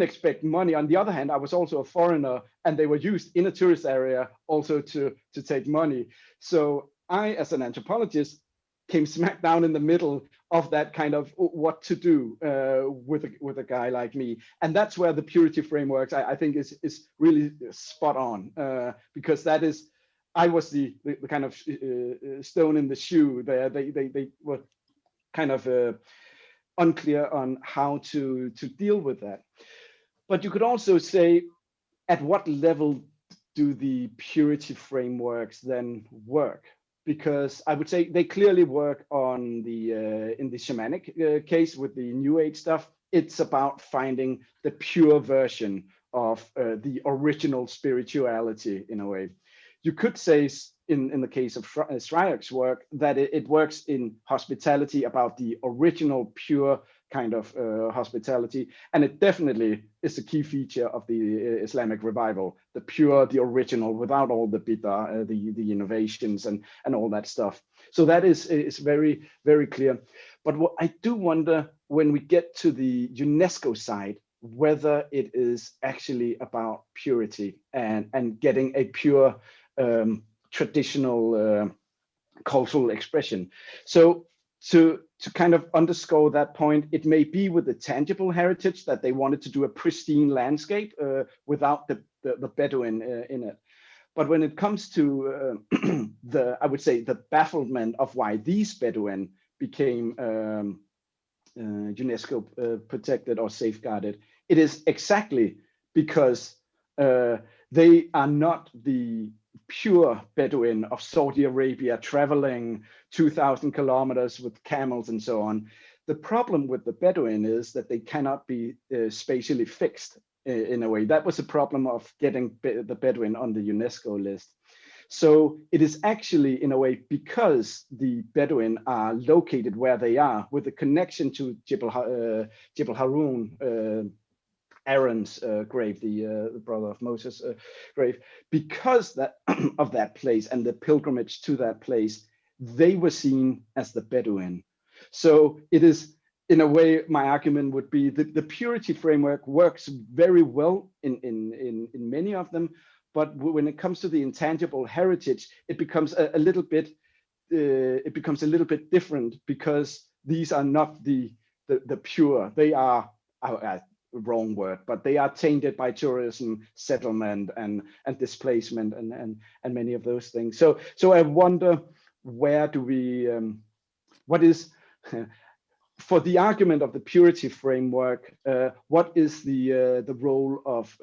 expect money. On the other hand, I was also a foreigner, and they were used in a tourist area also to take money. So I, as an anthropologist, came smack down in the middle of that kind of what to do with a guy like me. And that's where the purity frameworks, I think, is really spot on, because that is, I was the kind of stone in the shoe there. They were kind of unclear on how to deal with that. But you could also say, at what level do the purity frameworks then work? Because I would say they clearly work on in the shamanic case with the New Age stuff. It's about finding the pure version of the original spirituality in a way. You could say, in the case of Shryack's work, that it works in hospitality about the original pure kind of hospitality, and it definitely is a key feature of the Islamic Revival, the pure, the original, without all the bid'ah, the innovations and all that stuff. So that is very, very clear. But what I do wonder, when we get to the UNESCO side, whether it is actually about purity and getting a pure traditional cultural expression. So to kind of underscore that point, it may be with the tangible heritage that they wanted to do a pristine landscape without the Bedouin in it. But when it comes to I would say the bafflement of why these Bedouin became UNESCO protected or safeguarded, it is exactly because they are not the pure Bedouin of Saudi Arabia traveling 2,000 kilometers with camels and so on. The problem with the Bedouin is that they cannot be spatially fixed in a way. That was a problem of getting the Bedouin on the UNESCO list. So it is actually, in a way, because the Bedouin are located where they are, with a connection to Jebel Haroun, Aaron's grave, the brother of Moses' grave, because that of that place and the pilgrimage to that place, they were seen as the Bedouin. So it is, in a way, my argument would be that the purity framework works very well in many of them, but when it comes to the intangible heritage, it becomes a little bit different, because these are not the pure. They are wrong word, but they are tainted by tourism, settlement, and displacement, and many of those things. So I wonder, where do we what is for the argument of the purity framework, what is the role of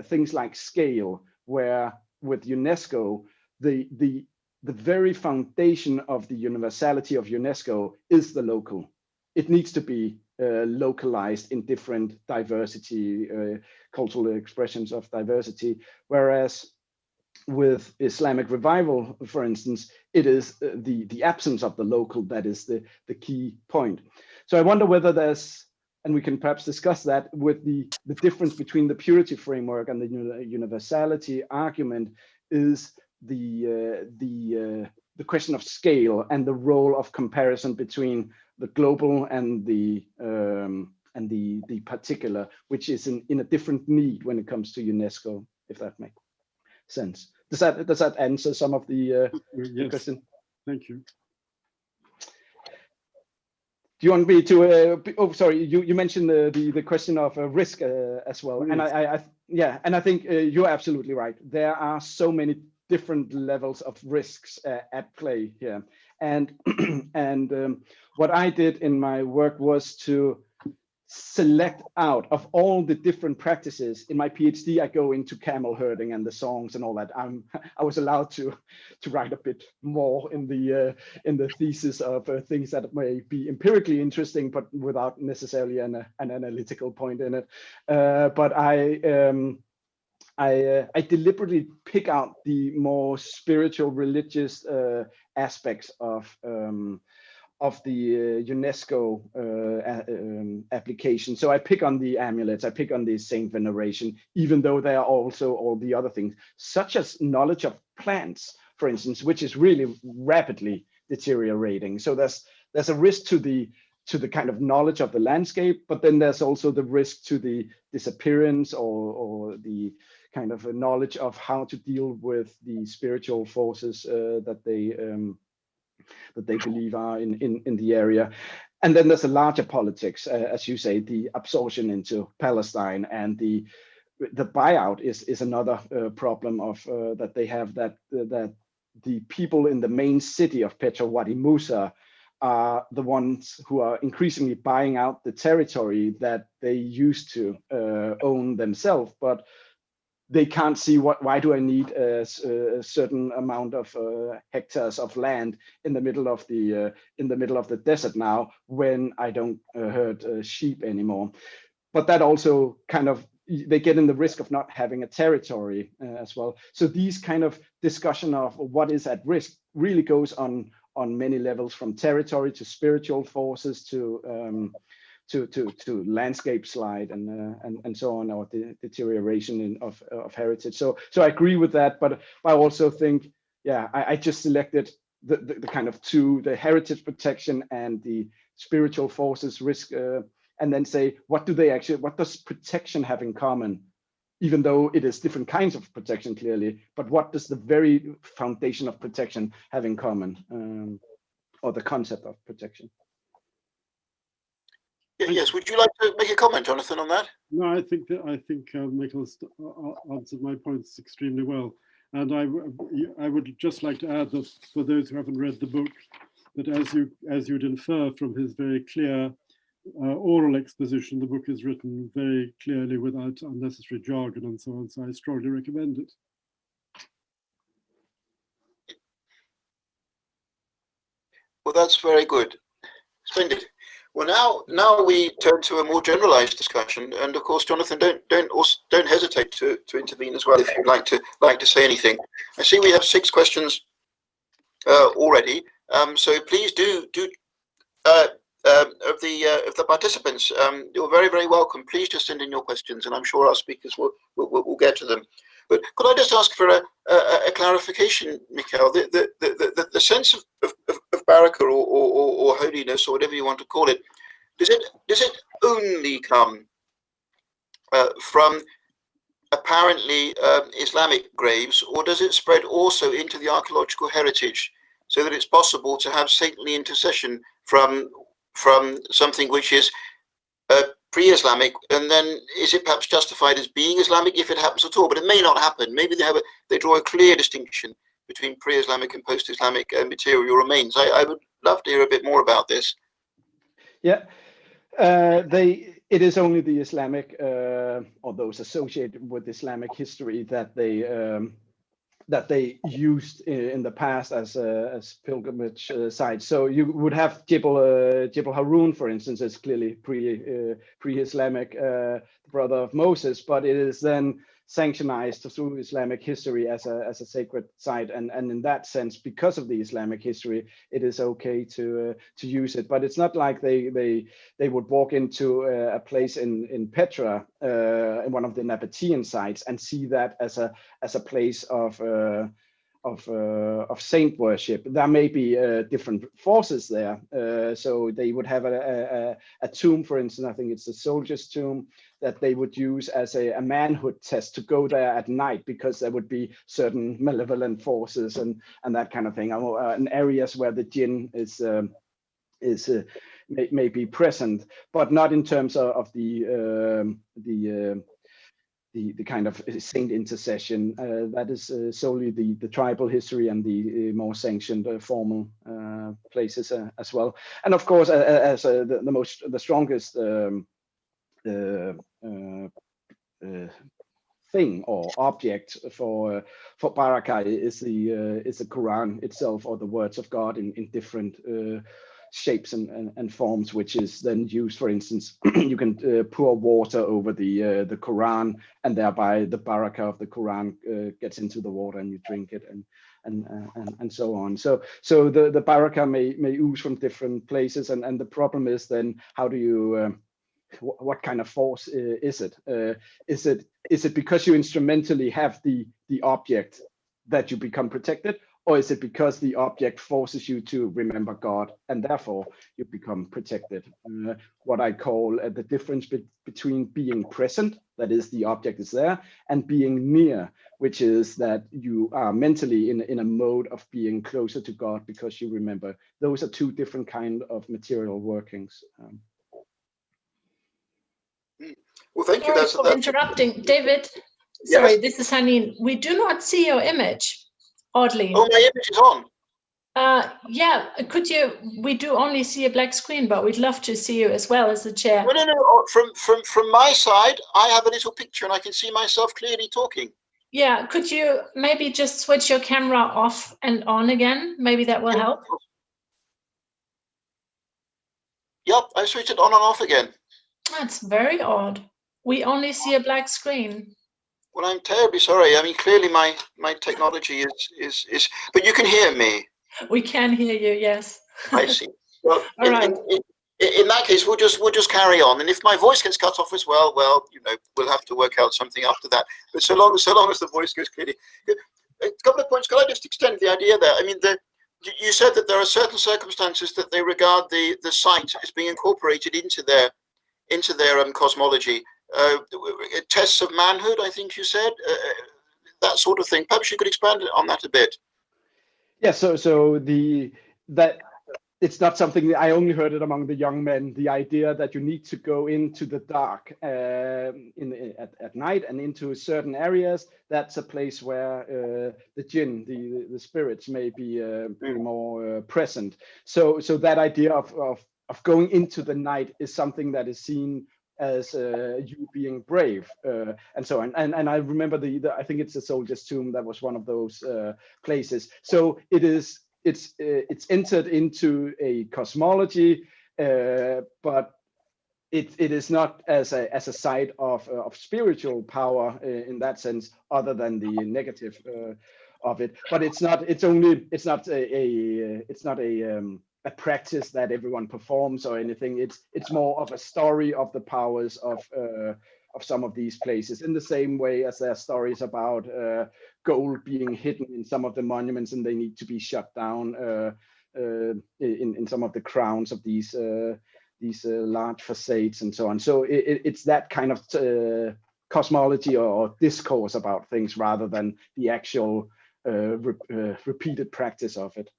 things like scale, where with UNESCO, the very foundation of the universality of UNESCO is the local. It needs to be localized in different diversity, cultural expressions of diversity, whereas with Islamic Revival, for instance, it is the absence of the local that is the key point. So I wonder whether there's, and we can perhaps discuss that, with the difference between the purity framework and the universality argument is the question of scale and the role of comparison between the global and the particular, which is in a different need when it comes to UNESCO, if that makes sense. Does that answer some of the question? Thank you. Do you want me to? Oh, sorry. You mentioned the question of risk as well, yes. And I think you're absolutely right. There are so many different levels of risks at play here, and what I did in my work was to select out of all the different practices. In my PhD, I go into camel herding and the songs and all that. I was allowed to write a bit more in the thesis of things that may be empirically interesting, but without necessarily an analytical point in it. But I deliberately pick out the more spiritual, religious aspects of the UNESCO application. So I pick on the amulets, I pick on the saint veneration, even though there are also all the other things, such as knowledge of plants, for instance, which is really rapidly deteriorating. So there's a risk to the kind of knowledge of the landscape, but then there's also the risk to the disappearance or the kind of a knowledge of how to deal with the spiritual forces that they believe are in the area. And then there's a larger politics, as you say, the absorption into Palestine, and the buyout is another problem of that they have, that the people in the main city of Petra, Wadi Musa, are the ones who are increasingly buying out the territory that they used to own themselves, but they can't see why do I need a certain amount of hectares of land in the middle of the desert now, when I don't herd sheep anymore. But that also kind of, they get in the risk of not having a territory as well. So these kind of discussion of what is at risk really goes on many levels, from territory to spiritual forces to landscape slide and so on, or the deterioration of heritage. So I agree with that, but I also think, yeah, I just selected the kind of two, the heritage protection and the spiritual forces risk, and then say, what does protection have in common? Even though it is different kinds of protection, clearly, but what does the very foundation of protection have in common, or the concept of protection? Yes, would you like to make a comment, Jonathan, on that? No, I think Mikkel's answered my points extremely well, and I would just like to add that for those who haven't read the book, that as you'd infer from his very clear oral exposition, the book is written very clearly without unnecessary jargon and so on. So I strongly recommend it. Well, that's very good. Splendid. Well, now we turn to a more generalized discussion, and of course, Jonathan, don't hesitate to intervene as well if you'd like to say anything. I see we have 6 questions already, so please do of the participants, you're very welcome. Please just send in your questions, and I'm sure our speakers will get to them. But could I just ask for a clarification, Mikkel? The sense of baraka or holiness, or whatever you want to call it, does it only come from apparently Islamic graves, or does it spread also into the archaeological heritage, so that it's possible to have saintly intercession from something which is pre-Islamic, and then is it perhaps justified as being Islamic if it happens at all? But it may not happen. Maybe they draw a clear distinction between pre-Islamic and post-Islamic material remains. I would love to hear a bit more about this. Yeah, it is only the Islamic or those associated with Islamic history that they used in the past as pilgrimage sites. So you would have Jebel Harun, for instance, is clearly pre-Islamic, brother of Moses, but it is then sanctionized through Islamic history as a sacred site, and in that sense, because of the Islamic history, it is okay to use it. But it's not like they would walk into a place in Petra, in one of the Nabatean sites, and see that as a place of saint worship. There may be different forces there. So they would have a tomb, for instance, I think it's a soldier's tomb, that they would use as a manhood test to go there at night, because there would be certain malevolent forces and that kind of thing, in areas where the jinn may be present, but not in terms of the kind of saint intercession. That is solely the tribal history and the more sanctioned formal places as well. And of course, as the strongest thing or object for baraka is the Quran itself, or the words of God in different shapes and forms, which is then used. For instance, you can pour water over the Quran, and thereby the baraka of the Quran gets into the water, and you drink it, and so on. So the baraka may ooze from different places, and the problem is then, how do you what kind of force is it? Is it because you instrumentally have the object that you become protected, or is it because the object forces you to remember God, and therefore you become protected? What I call the difference between being present, that is, the object is there, and being near, which is that you are mentally in a mode of being closer to God because you remember. Those are 2 different kind of material workings. Well, thank you. Sorry for interrupting, David. Sorry, yes. This is Hanine. We do not see your image, oddly. Oh, my image is on. Yeah, we do only see a black screen, but we'd love to see you as well as the chair. No. From my side, I have a little picture and I can see myself clearly talking. Yeah, could you maybe just switch your camera off and on again? Maybe that will help. Yep, I switched it on and off again. That's very odd. We only see a black screen. Well, I'm terribly sorry. I mean, clearly my technology is, but you can hear me. We can hear you, yes. I see. Well, all right. In that case, we'll just carry on. And if my voice gets cut off as well, we'll have to work out something after that. But so long as the voice goes clearly. A couple of points. Could I just extend the idea there? I mean, you said that there are certain circumstances that they regard the site as being incorporated into their cosmology. Tests of manhood, I think you said, that sort of thing. Perhaps you could expand on that a bit. Yeah, so that it's not something that I only heard it among the young men. The idea that you need to go into the dark at night and into certain areas. That's a place where the jinn, the spirits, may be more present. So that idea of going into the night is something that is seen as you being brave, and so on. And I remember I think it's a soldier's tomb that was one of those places. So it's entered into a cosmology but it is not as a site of spiritual power in that sense, other than the negative of it. But it's not a practice that everyone performs or anything. It's more of a story of the powers of some of these places, in the same way as there are stories about gold being hidden in some of the monuments and they need to be shut down in some of the crowns of these large facades and so on. So it's that kind of cosmology or discourse about things, rather than the actual repeated practice of it.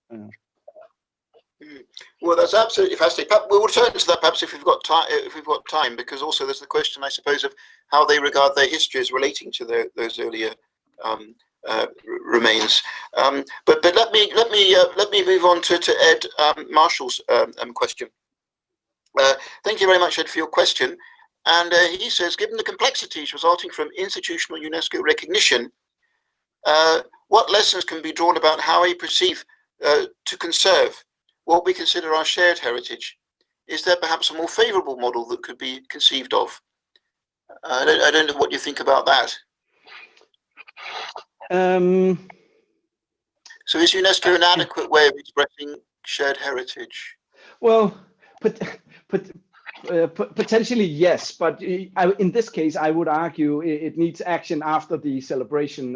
Well, that's absolutely fascinating. We'll return to that perhaps if we've got time, because also there's the question, I suppose, of how they regard their histories relating to those earlier remains. But let me move on to Ed Marshall's question. Thank you very much, Ed, for your question. And he says, given the complexities resulting from institutional UNESCO recognition, what lessons can be drawn about how we perceive to conserve what we consider our shared heritage? Is there perhaps a more favorable model that could be conceived of? I don't know what you think about that. So is UNESCO an adequate way of expressing shared heritage? Well, potentially yes, but in this case, I would argue it needs action after the celebration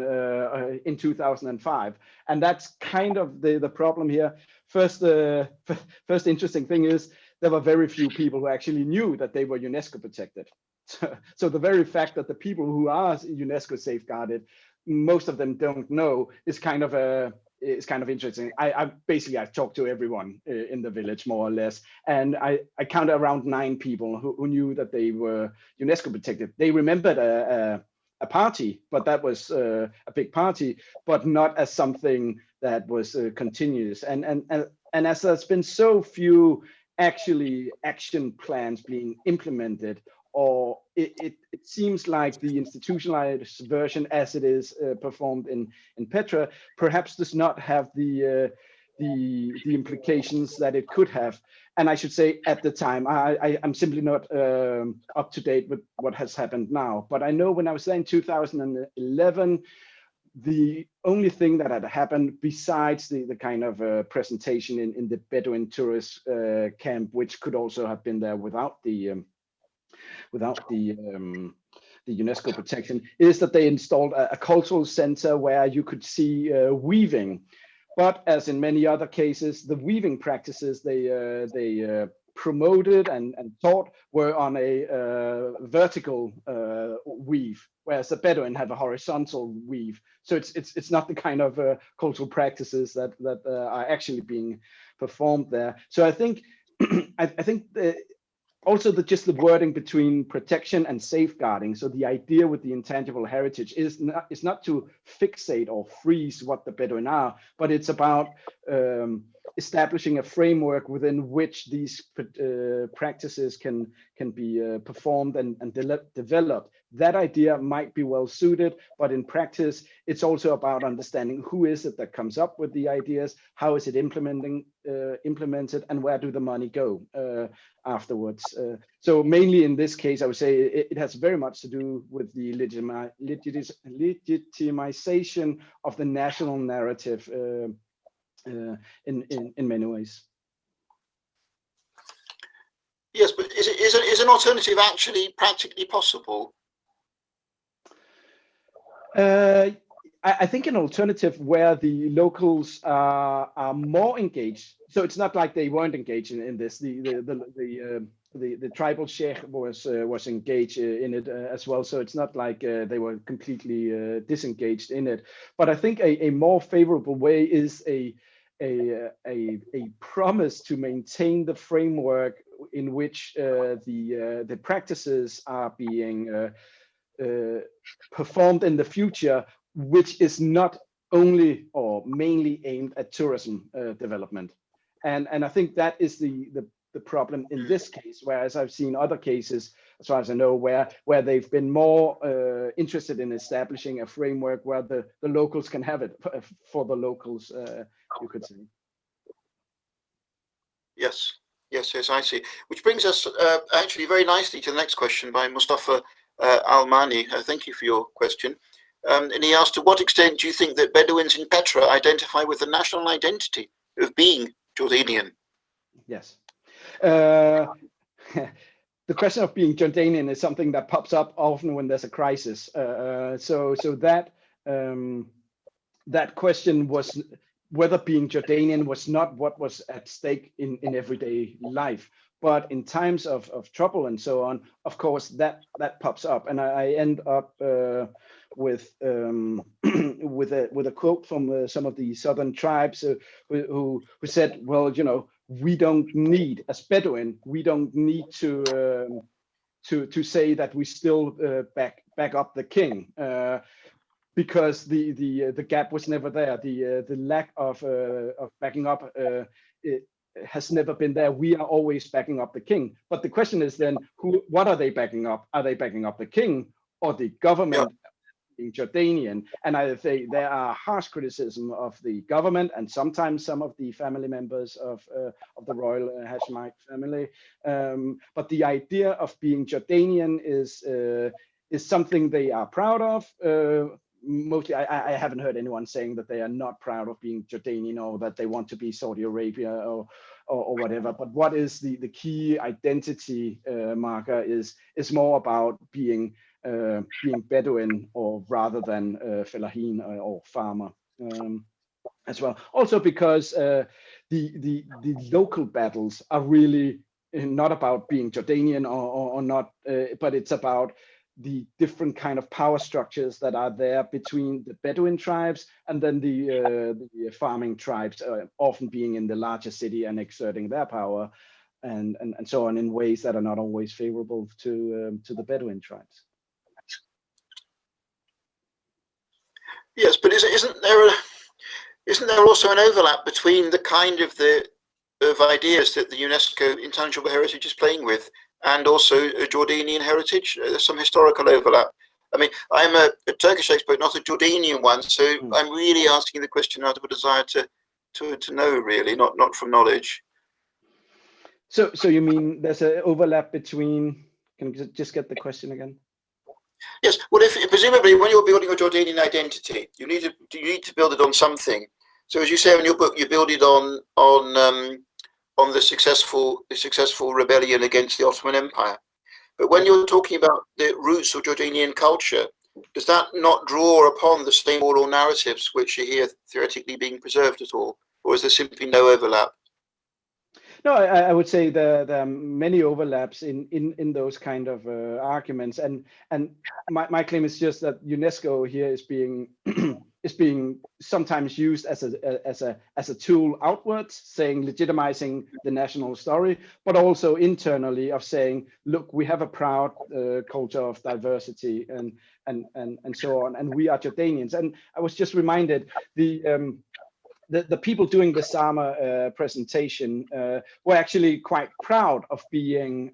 in 2005, and that's kind of the problem here. First interesting thing is there were very few people who actually knew that they were UNESCO protected. So the very fact that the people who are UNESCO safeguarded, most of them don't know, is kind of interesting. I've talked to everyone in the village, more or less, and I counted around 9 people who knew that they were UNESCO protected. They remembered a party, but that was a big party, but not as something that was continuous. And as there's been so few actually action plans being implemented, or it seems like the institutionalized version as it is performed in Petra perhaps does not have the implications that it could have. And I should say at the time, I'm simply not up to date with what has happened now. But I know when I was there in 2011, the only thing that had happened besides the kind of presentation in the Bedouin tourist camp, which could also have been there without the UNESCO protection, is that they installed a cultural center where you could see weaving. But as in many other cases, the weaving practices they promoted and taught were on a vertical weave, whereas the Bedouin have a horizontal weave. So it's not the kind of cultural practices that are actually being performed there. So I think also just the wording between protection and safeguarding. So the idea with the intangible heritage is not to fixate or freeze what the Bedouin are, but it's about establishing a framework within which these practices can be performed and developed. That idea might be well suited, but in practice, it's also about understanding who is it that comes up with the ideas, how is it implemented, and where do the money go afterwards. So mainly in this case, I would say it has very much to do with the legitimization of the national narrative in many ways. Yes, but is an alternative actually practically possible? I think an alternative where the locals are more engaged. So it's not like they weren't engaged in this. The tribal sheikh was engaged in it as well. So it's not like they were completely disengaged in it. But I think a more favorable way is a promise to maintain the framework in which the practices are being performed in the future, which is not only or mainly aimed at tourism development. And I think that is the problem in this case, whereas I've seen other cases, as far as I know, where they've been more interested in establishing a framework where the locals can have it for the locals, you could say. Yes, Yes, yes, I see. Which brings us actually very nicely to the next question by Mustafa Almani. Thank you for your question. And he asked, to what extent do you think that Bedouins in Petra identify with the national identity of being Jordanian? Yes. The question of being Jordanian is something that pops up often when there's a crisis. So that question was whether being Jordanian was not what was at stake in everyday life, but in times of trouble and so on, of course, that pops up. And I end up with a quote from some of the southern tribes who said, well, you know, we don't need, as Bedouin, we don't need to say that we still back up the king. Because the gap was never there, the lack of backing up it has never been there. We are always backing up the king. But the question is then, what are they backing up? Are they backing up the king or the government being Jordanian? And I think there are harsh criticism of the government and sometimes some of the family members of the Royal Hashemite family. But the idea of being Jordanian is something they are proud of. Mostly, I haven't heard anyone saying that they are not proud of being Jordanian or that they want to be Saudi Arabia or whatever. But what is the key identity marker is more about being Bedouin or rather than fellahin or farmer as well. Also because the local battles are really not about being Jordanian or not, but it's about the different kind of power structures that are there between the Bedouin tribes and then the farming tribes, often being in the larger city and exerting their power and so on in ways that are not always favorable to the Bedouin tribes. Yes, but isn't there also an overlap between the kind of ideas that the UNESCO Intangible Heritage is playing with and also a Jordanian heritage? There's some historical overlap. I mean, I'm a Turkish expert, not a Jordanian one, so I'm really asking the question out of a desire to know, really, not from knowledge. So you mean there's an overlap between? Can you just get the question again? Yes. Well, if presumably when you're building a Jordanian identity, you need to build it on something. So as you say in your book, you build it on the successful rebellion against the Ottoman Empire. But when you're talking about the roots of Jordanian culture, does that not draw upon the same oral narratives which are here theoretically being preserved at all? Or is there simply no overlap? No, I would say there are many overlaps in those kind of arguments, and my claim is just that UNESCO here is being sometimes used as a tool outwards, saying legitimizing the national story, but also internally of saying, look, we have a proud culture of diversity and so on, and we are Jordanians. And I was just reminded the people doing the Sama presentation were actually quite proud of being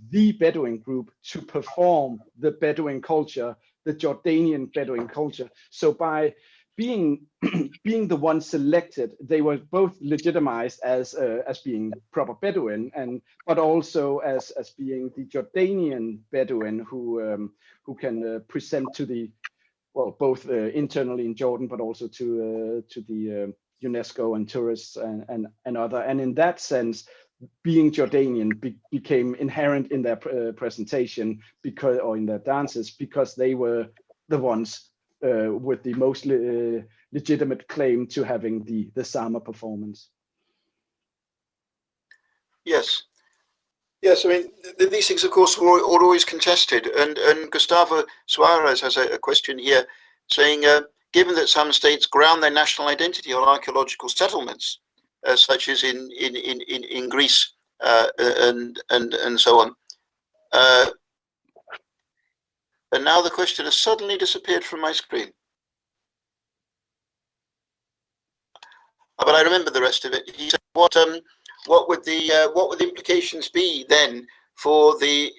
the Bedouin group to perform the Bedouin culture, the Jordanian Bedouin culture. So by being the ones selected, they were both legitimized as being proper Bedouin, but also as being the Jordanian Bedouin who can present to the, well, both internally in Jordan, but also to the UNESCO and tourists and other. And in that sense, being Jordanian became inherent in their presentation or in their dances, because they were the ones with the most legitimate claim to having the Sama performance. Yes. Yes, I mean, these things, of course, are always contested. And Gustavo Suarez has a question here saying, given that some states ground their national identity on archaeological settlements, such as in Greece and so on, and now the question has suddenly disappeared from my screen. But I remember the rest of it. He said, what would the implications be then for the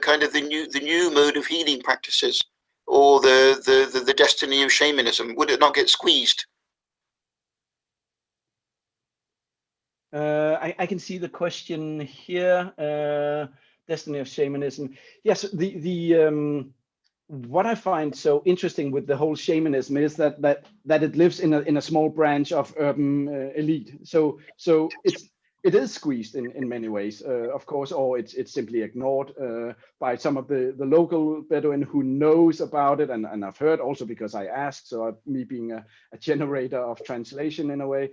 kind of the new mode of healing practices, or the destiny of shamanism? Would it not get squeezed? I can see the question here. Destiny of shamanism. Yes, what I find so interesting with the whole shamanism is that it lives in a small branch of urban elite. So it is squeezed in many ways, of course, or it's simply ignored by some of the local Bedouin who knows about it, and I've heard also because I asked. So me being a generator of translation in a way,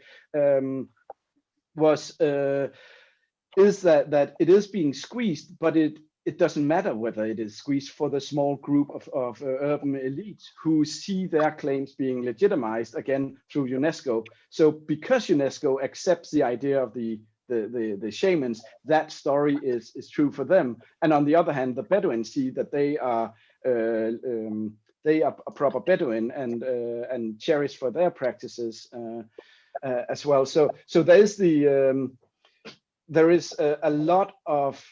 is that it is being squeezed, but it doesn't matter whether it is squeezed for the small group of urban elites who see their claims being legitimized again through UNESCO. So because UNESCO accepts the idea of the shamans, that story is true for them. And on the other hand, the Bedouins see that they are a proper Bedouin and cherished for their practices as well. So there is a lot of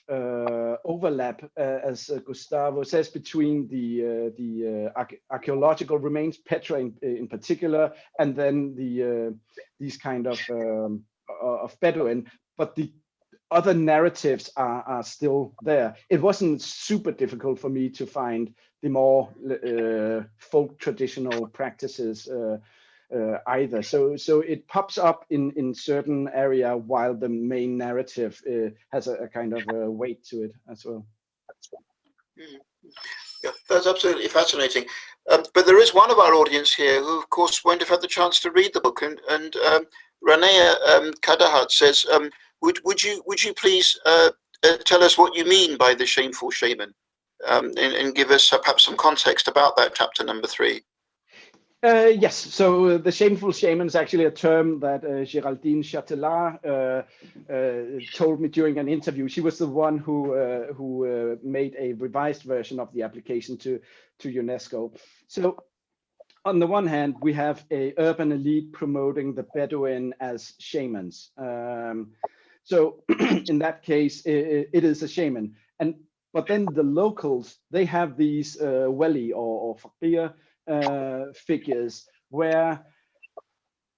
overlap, as Gustavo says, between the archaeological remains, Petra in particular, and then these kind of Bedouin, but the other narratives are still there. It wasn't super difficult for me to find the more folk traditional practices either. So it pops up in certain area while the main narrative has a kind of a weight to it as well. Yeah, that's absolutely fascinating. But there is one of our audience here who, of course, won't have had the chance to read the book. And Ranea Kadahat says, would you please tell us what you mean by the shameful shaman, and give us perhaps some context about that chapter number 3? Yes, so the shameful shaman is actually a term that Géraldine Chatelard told me during an interview. She was the one who made a revised version of the application to UNESCO. So on the one hand, we have a urban elite promoting the Bedouin as shamans. So in that case, it is a shaman. But then the locals, they have these weli or fakir figures where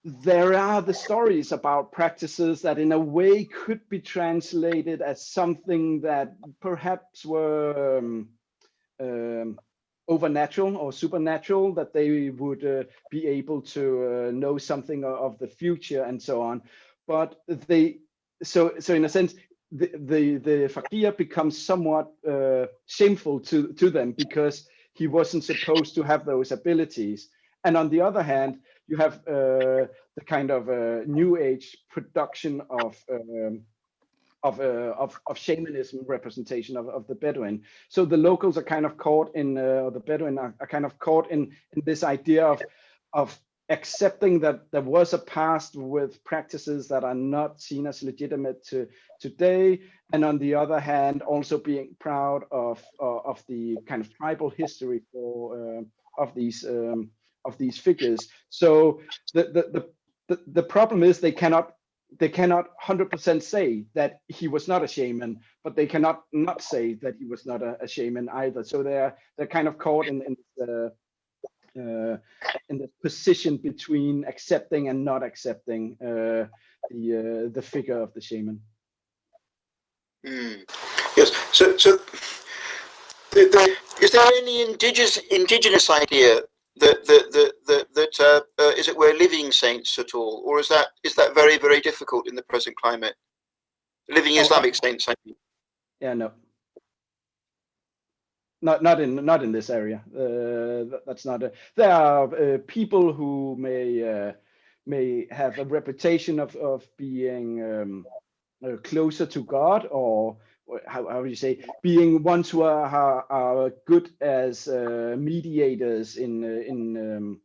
there are the stories about practices that in a way could be translated as something that perhaps were overnatural or supernatural, that they would be able to know something of the future and so on. But so in a sense, the fakir becomes somewhat shameful to them because he wasn't supposed to have those abilities. And on the other hand, you have the kind of new age production of shamanism representation of the Bedouin. So the locals are kind of caught in, the Bedouin are kind of caught in this idea of accepting that there was a past with practices that are not seen as legitimate today, and on the other hand, also being proud of the kind of tribal history of these figures. So the problem is they cannot 100% say that he was not a shaman, but they cannot not say that he was not a shaman either. So they're kind of caught in the position between accepting and not accepting the figure of the shaman. Yes. So is there any indigenous idea that is it we're living saints at all, or is that very, very difficult in the present climate? Living Islamic saints, I mean. Yeah, no. Not in this area. That's not. There are people who may have a reputation of being closer to God, or how do you say, being ones who are good as mediators in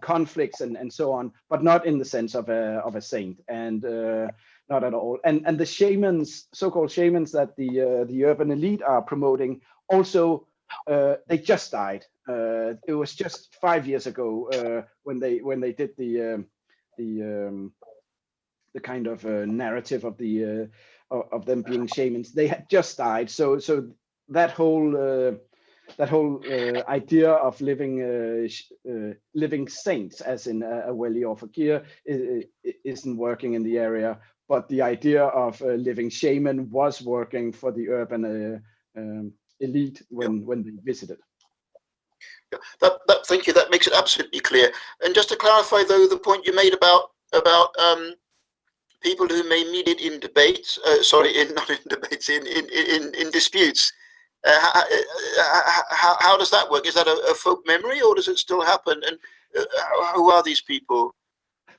conflicts and so on, but not in the sense of a saint, and not at all. And the shamans, so-called shamans that the urban elite are promoting, also they just died. It was just 5 years ago when they did the kind of narrative of them being shamans. They had just died, so that whole idea of living saints, as in a wali or fakir, isn't working in the area. But the idea of living shaman was working for the urban elite when they visited. Thank you. That makes it absolutely clear. And just to clarify, though, the point you made about people who may mediate in debates, not in debates, in disputes. How does that work? Is that a folk memory, or does it still happen? And who are these people?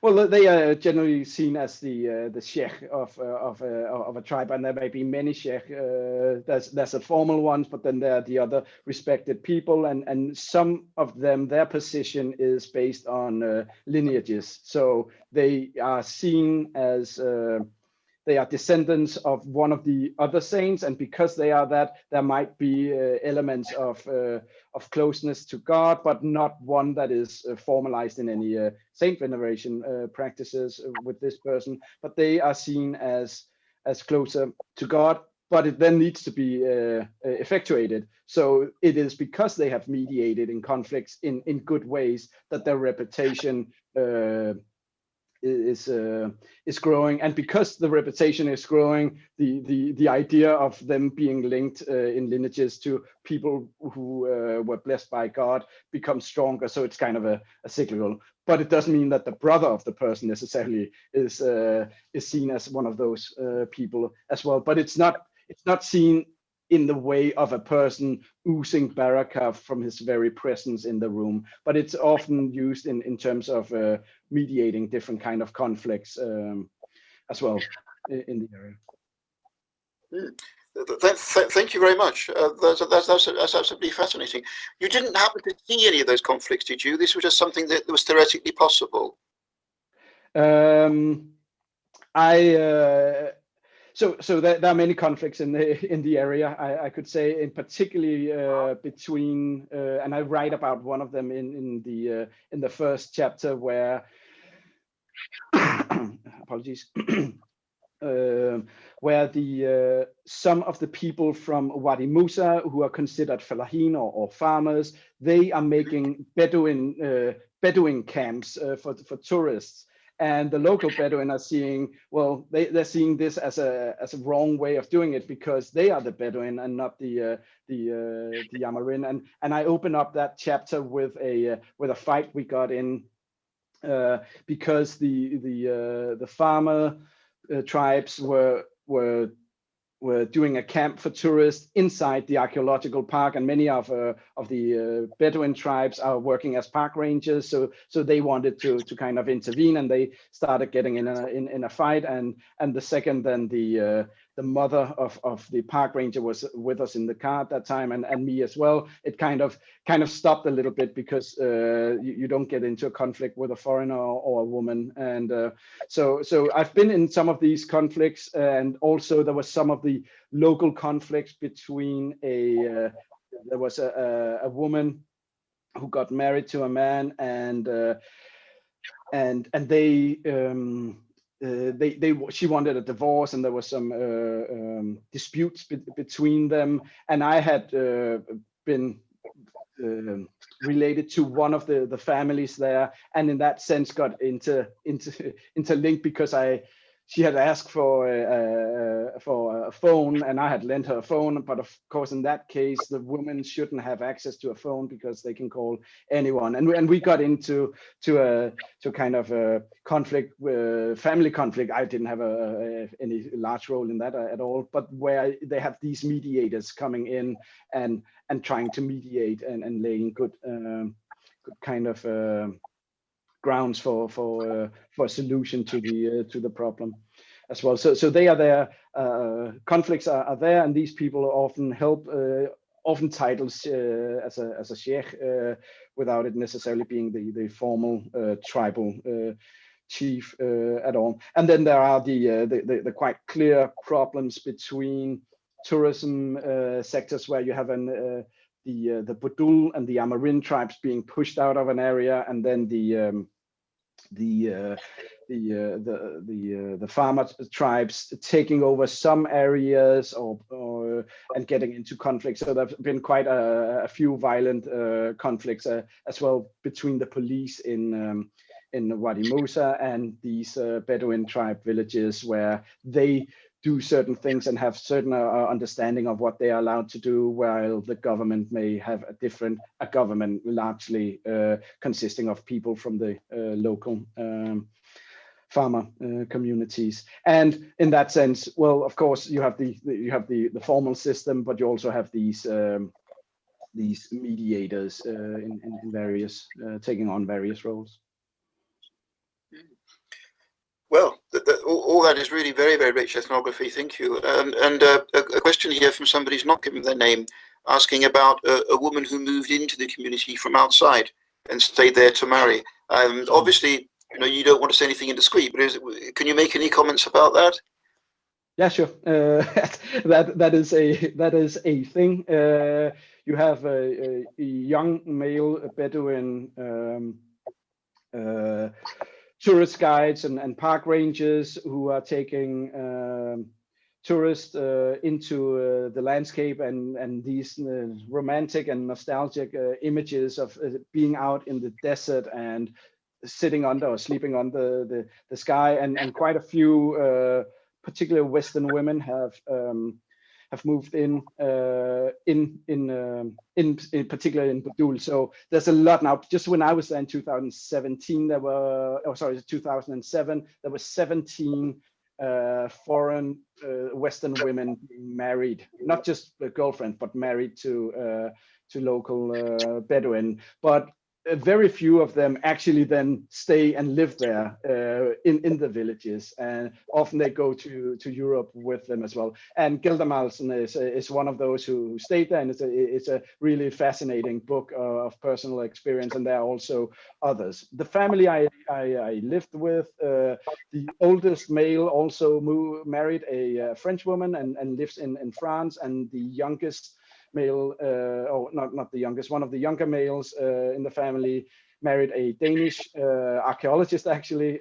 Well, they are generally seen as the sheikh of a tribe, and there may be many sheikh. There's a formal ones, but then there are the other respected people, and some of them, their position is based on lineages. So they are seen as they are descendants of one of the other saints, and because they are that, there might be elements of closeness to God, but not one that is formalized in any saint veneration practices with this person. But they are seen as closer to God, but it then needs to be effectuated. So it is because they have mediated in conflicts in good ways that their reputation is growing, and because the reputation is growing, the idea of them being linked in lineages to people who were blessed by God becomes stronger. So it's kind of a cyclical, but it doesn't mean that the brother of the person necessarily is seen as one of those people as well. But it's not seen in the way of a person oozing barakah from his very presence in the room, but it's often used in terms of mediating different kind of conflicts as well in the area. Thank you very much. That's absolutely fascinating. You didn't happen to see any of those conflicts, did you? This was just something that was theoretically possible. So there are many conflicts in the area. I could say, in particularly between, and I write about one of them in the first chapter, where apologies, where some of the people from Wadi Musa, who are considered falahin or farmers, they are making Bedouin camps for tourists. And the local Bedouin are seeing, well, they're seeing this as a wrong way of doing it, because they are the Bedouin and not the Amarin. And I open up that chapter with a fight we got in because the farmer tribes were doing a camp for tourists inside the archaeological park, and many of the Bedouin tribes are working as park rangers. So they wanted to kind of intervene, and they started getting in a fight. And the second, then the mother of the park ranger was with us in the car at that time, and me as well. It kind of stopped a little bit, because you don't get into a conflict with a foreigner or a woman. And so I've been in some of these conflicts, and also there was some of the local conflicts between there was a woman who got married to a man, and she wanted a divorce, and there was some disputes between them, and I had been related to one of the families there, and in that sense got interlinked, because she had asked for a phone, and I had lent her a phone. But of course, in that case, the women shouldn't have access to a phone, because they can call anyone. And we got into kind of a conflict, family conflict. I didn't have any large role in that at all, but where they have these mediators coming in and trying to mediate and laying good kind of grounds for a solution to the problem as well. So they are there. Conflicts are there, and these people often help, often titles as a sheikh, without it necessarily being the formal tribal chief at all. And then there are the quite clear problems between tourism sectors, where you have the Bedouin and the Amarin tribes being pushed out of an area, and then the farmer tribes taking over some areas, or and getting into conflicts. So there've been quite a few violent conflicts as well between the police in Wadi Musa and these Bedouin tribe villages, where they do certain things and have certain understanding of what they are allowed to do, while the government may have a government largely consisting of people from the local farmer communities. And in that sense, well, of course, you have the formal system, but you also have these mediators in various taking on various roles. Well, all that is really very, very rich ethnography. Thank you. And a question here from somebody who's not given their name, asking about a woman who moved into the community from outside and stayed there to marry. Obviously, you don't want to say anything indiscreet, but can you make any comments about that? Yeah, sure. That is a thing. You have a young male Bedouin tourist guides and park rangers who are taking tourists into the landscape and these romantic and nostalgic images of being out in the desert and sitting under or sleeping under the sky, and quite a few particularly Western women have moved in particular in Bedouin. So there's a lot now. Just when I was there in 2017, 2007, there were 17 foreign Western women being married, not just a girlfriend, but married to local Bedouin. But very few of them actually then stay and live there in the villages, and often they go to Europe with them as well. And Geldermalsen is one of those who stayed there, and it's a really fascinating book of personal experience. And there are also others. The family I lived with, the oldest male also married a French woman and lives in France, and the youngest male, not the youngest, one of the younger males in the family married a Danish archaeologist, actually,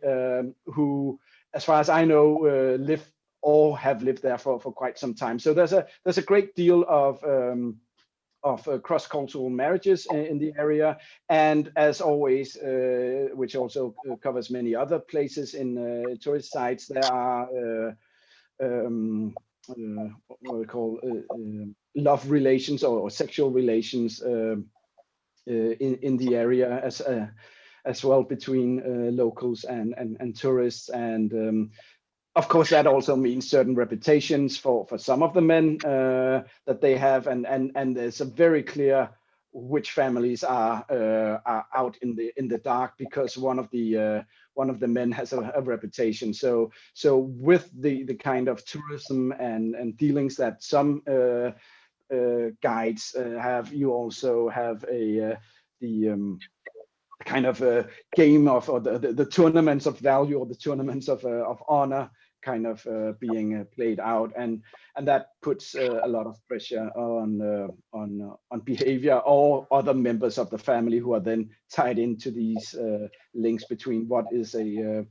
who, as far as I know, have lived there for quite some time. So there's a great deal of cross-cultural marriages in the area, and as always, which also covers many other places in tourist sites, there are what we call love relations or sexual relations in the area as well between locals and tourists. And of course, that also means certain reputations for some of the men that they have, and there's a very clear which families are out in the dark, because one of the men has a reputation. So with the kind of tourism and dealings that some guides have, you also have the kind of a game of, or the tournaments of value, or the tournaments of honor kind of being played out, and that puts a lot of pressure on behavior or other members of the family who are then tied into these links between what is an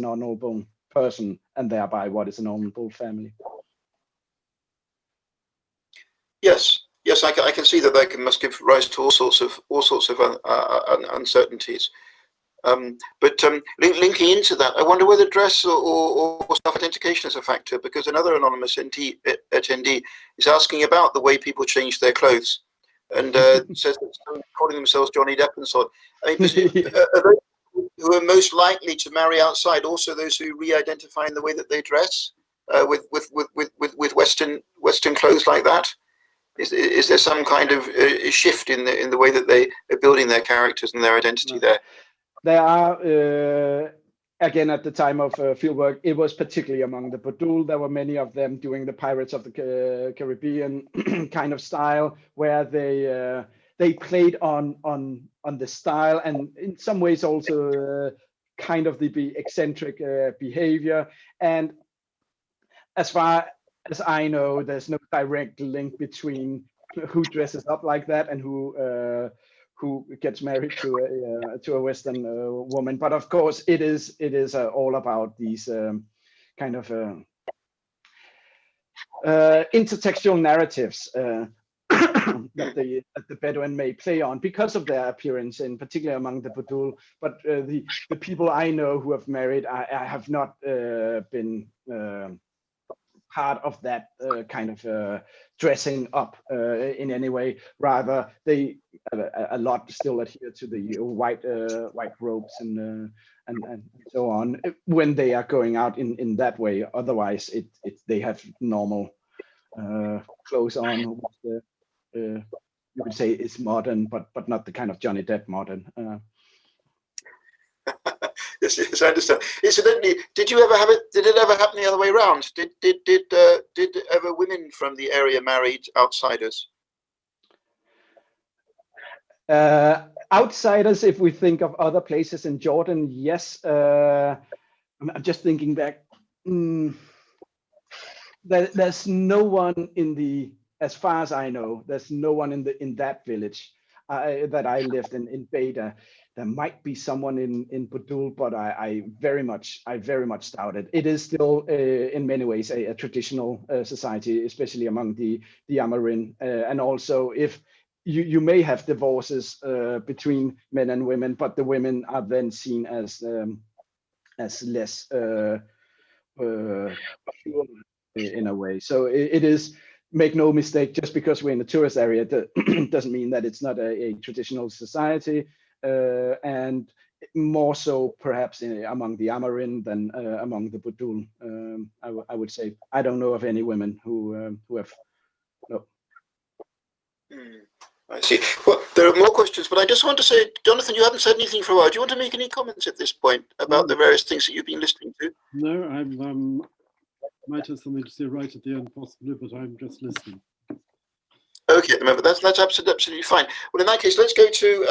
honorable person and thereby what is an honorable family. Yes, I can see that must give rise to all sorts of uncertainties. But linking into that, I wonder whether dress or self-identification is a factor, because another anonymous attendee is asking about the way people change their clothes, and says that calling themselves Johnny Depp and so on. I mean, are those who are most likely to marry outside also those who re-identify in the way that they dress with Western clothes like that? Is there some kind of shift in the way that they are building their characters and their identity there? There are, again, at the time of fieldwork, it was particularly among the Bedouin. There were many of them doing the Pirates of the Caribbean kind of style, where they played on the style, and in some ways also kind of the eccentric behavior. And as far as I know, there's no direct link between who dresses up like that and who gets married to a Western woman. But of course, it is all about these kind of intertextual narratives that the Bedouin may play on because of their appearance, in particular among the Bedouin. But the people I know who have married, I have not been part of that kind of dressing up in any way. Rather, they a lot still adhere to the white robes and so on when they are going out in that way. Otherwise, they have normal clothes on, which you could say is modern, but not the kind of Johnny Depp modern. Yes, I understand. Incidentally, did you ever have it? Did it ever happen the other way around? Did ever women from the area married outsiders? Outsiders, if we think of other places in Jordan, yes. I'm just thinking back. There's no one as far as I know, there's no one in that village that I lived in Beta. There might be someone in Budul, but I very much doubt it. It is still in many ways a traditional society, especially among the Amarin, and also if you may have divorces between men and women, but the women are then seen as less pure in a way. So it is. Make no mistake, just because we're in a tourist area doesn't mean that it's not a traditional society, and more so perhaps among the Amarin than among the Budul. I would say I don't know of any women who have no. I see. Well, there are more questions, but I just want to say, Jonathan, you haven't said anything for a while. Do you want to make any comments at this point about the various things that you've been listening to? No, I'm might have something to say right at the end, possibly, but I'm just listening. Okay, at the moment, that's absolutely fine. Well, in that case, let's go to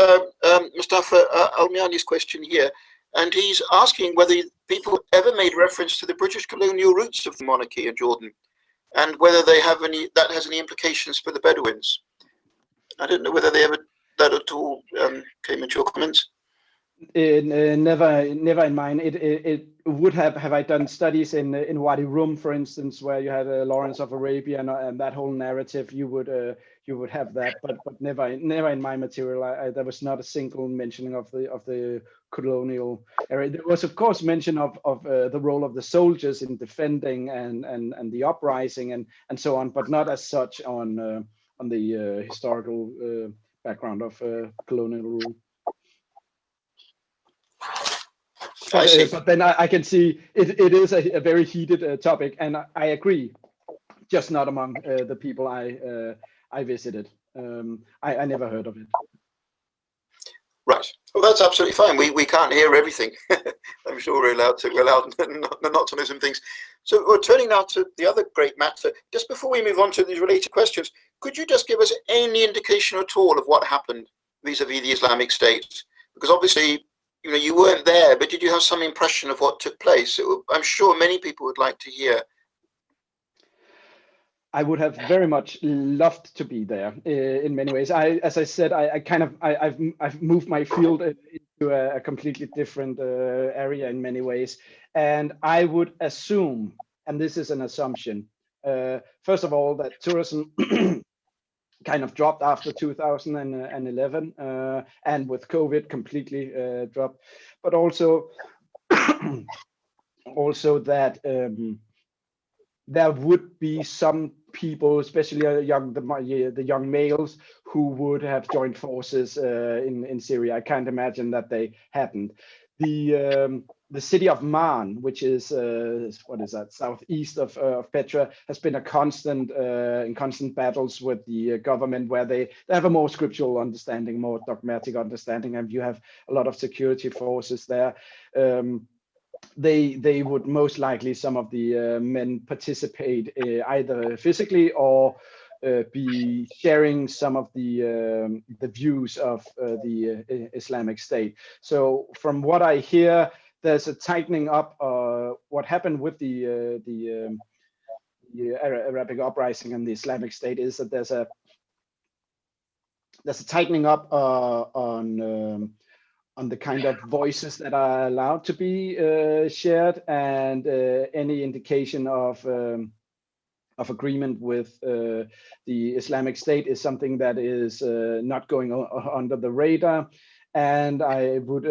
Mustafa Almiani's question here, and he's asking whether people ever made reference to the British colonial roots of the monarchy in Jordan, and whether that has any implications for the Bedouins. I don't know whether they ever that at all came into your comments. Never in mine. It would have I done studies in Wadi Rum, for instance, where you had Lawrence of Arabia and that whole narrative. You would have that, but never in my material. There was not a single mentioning of the colonial area. There was, of course, mention of the role of the soldiers in defending and the uprising and so on, but not as such on the historical background of colonial rule. But then I can see it is a very heated topic, and I agree, just not among the people I visited. I never heard of it. Right. Well, that's absolutely fine. We can't hear everything. I'm sure we're allowed not to know some things. So we're turning now to the other great matter. Just before we move on to these related questions, could you just give us any indication at all of what happened vis-a-vis the Islamic State? Because obviously, you weren't there, but did you have some impression of what took place? I'm sure many people would like to hear. I would have very much loved to be there in many ways. As I said, I've moved my field into a completely different area in many ways, and I would assume, and this is an assumption, first of all, that tourism kind of dropped after 2011, and with COVID completely dropped, but also that there would be some people, especially the young males, who would have joined forces in Syria. I can't imagine that they hadn't. The city of Man, which is southeast of Petra, has been a constant in constant battles with the government, where they have a more scriptural understanding, more dogmatic understanding, and you have a lot of security forces there. They would most likely, some of the men, participate either physically or be sharing some of the views of the Islamic State. So from what I hear, there's a tightening up. What happened with the Arabic uprising and the Islamic State is that there's a tightening up on the kind of voices that are allowed to be shared, and any indication of of agreement with the Islamic State is something that is not going under the radar. And I would,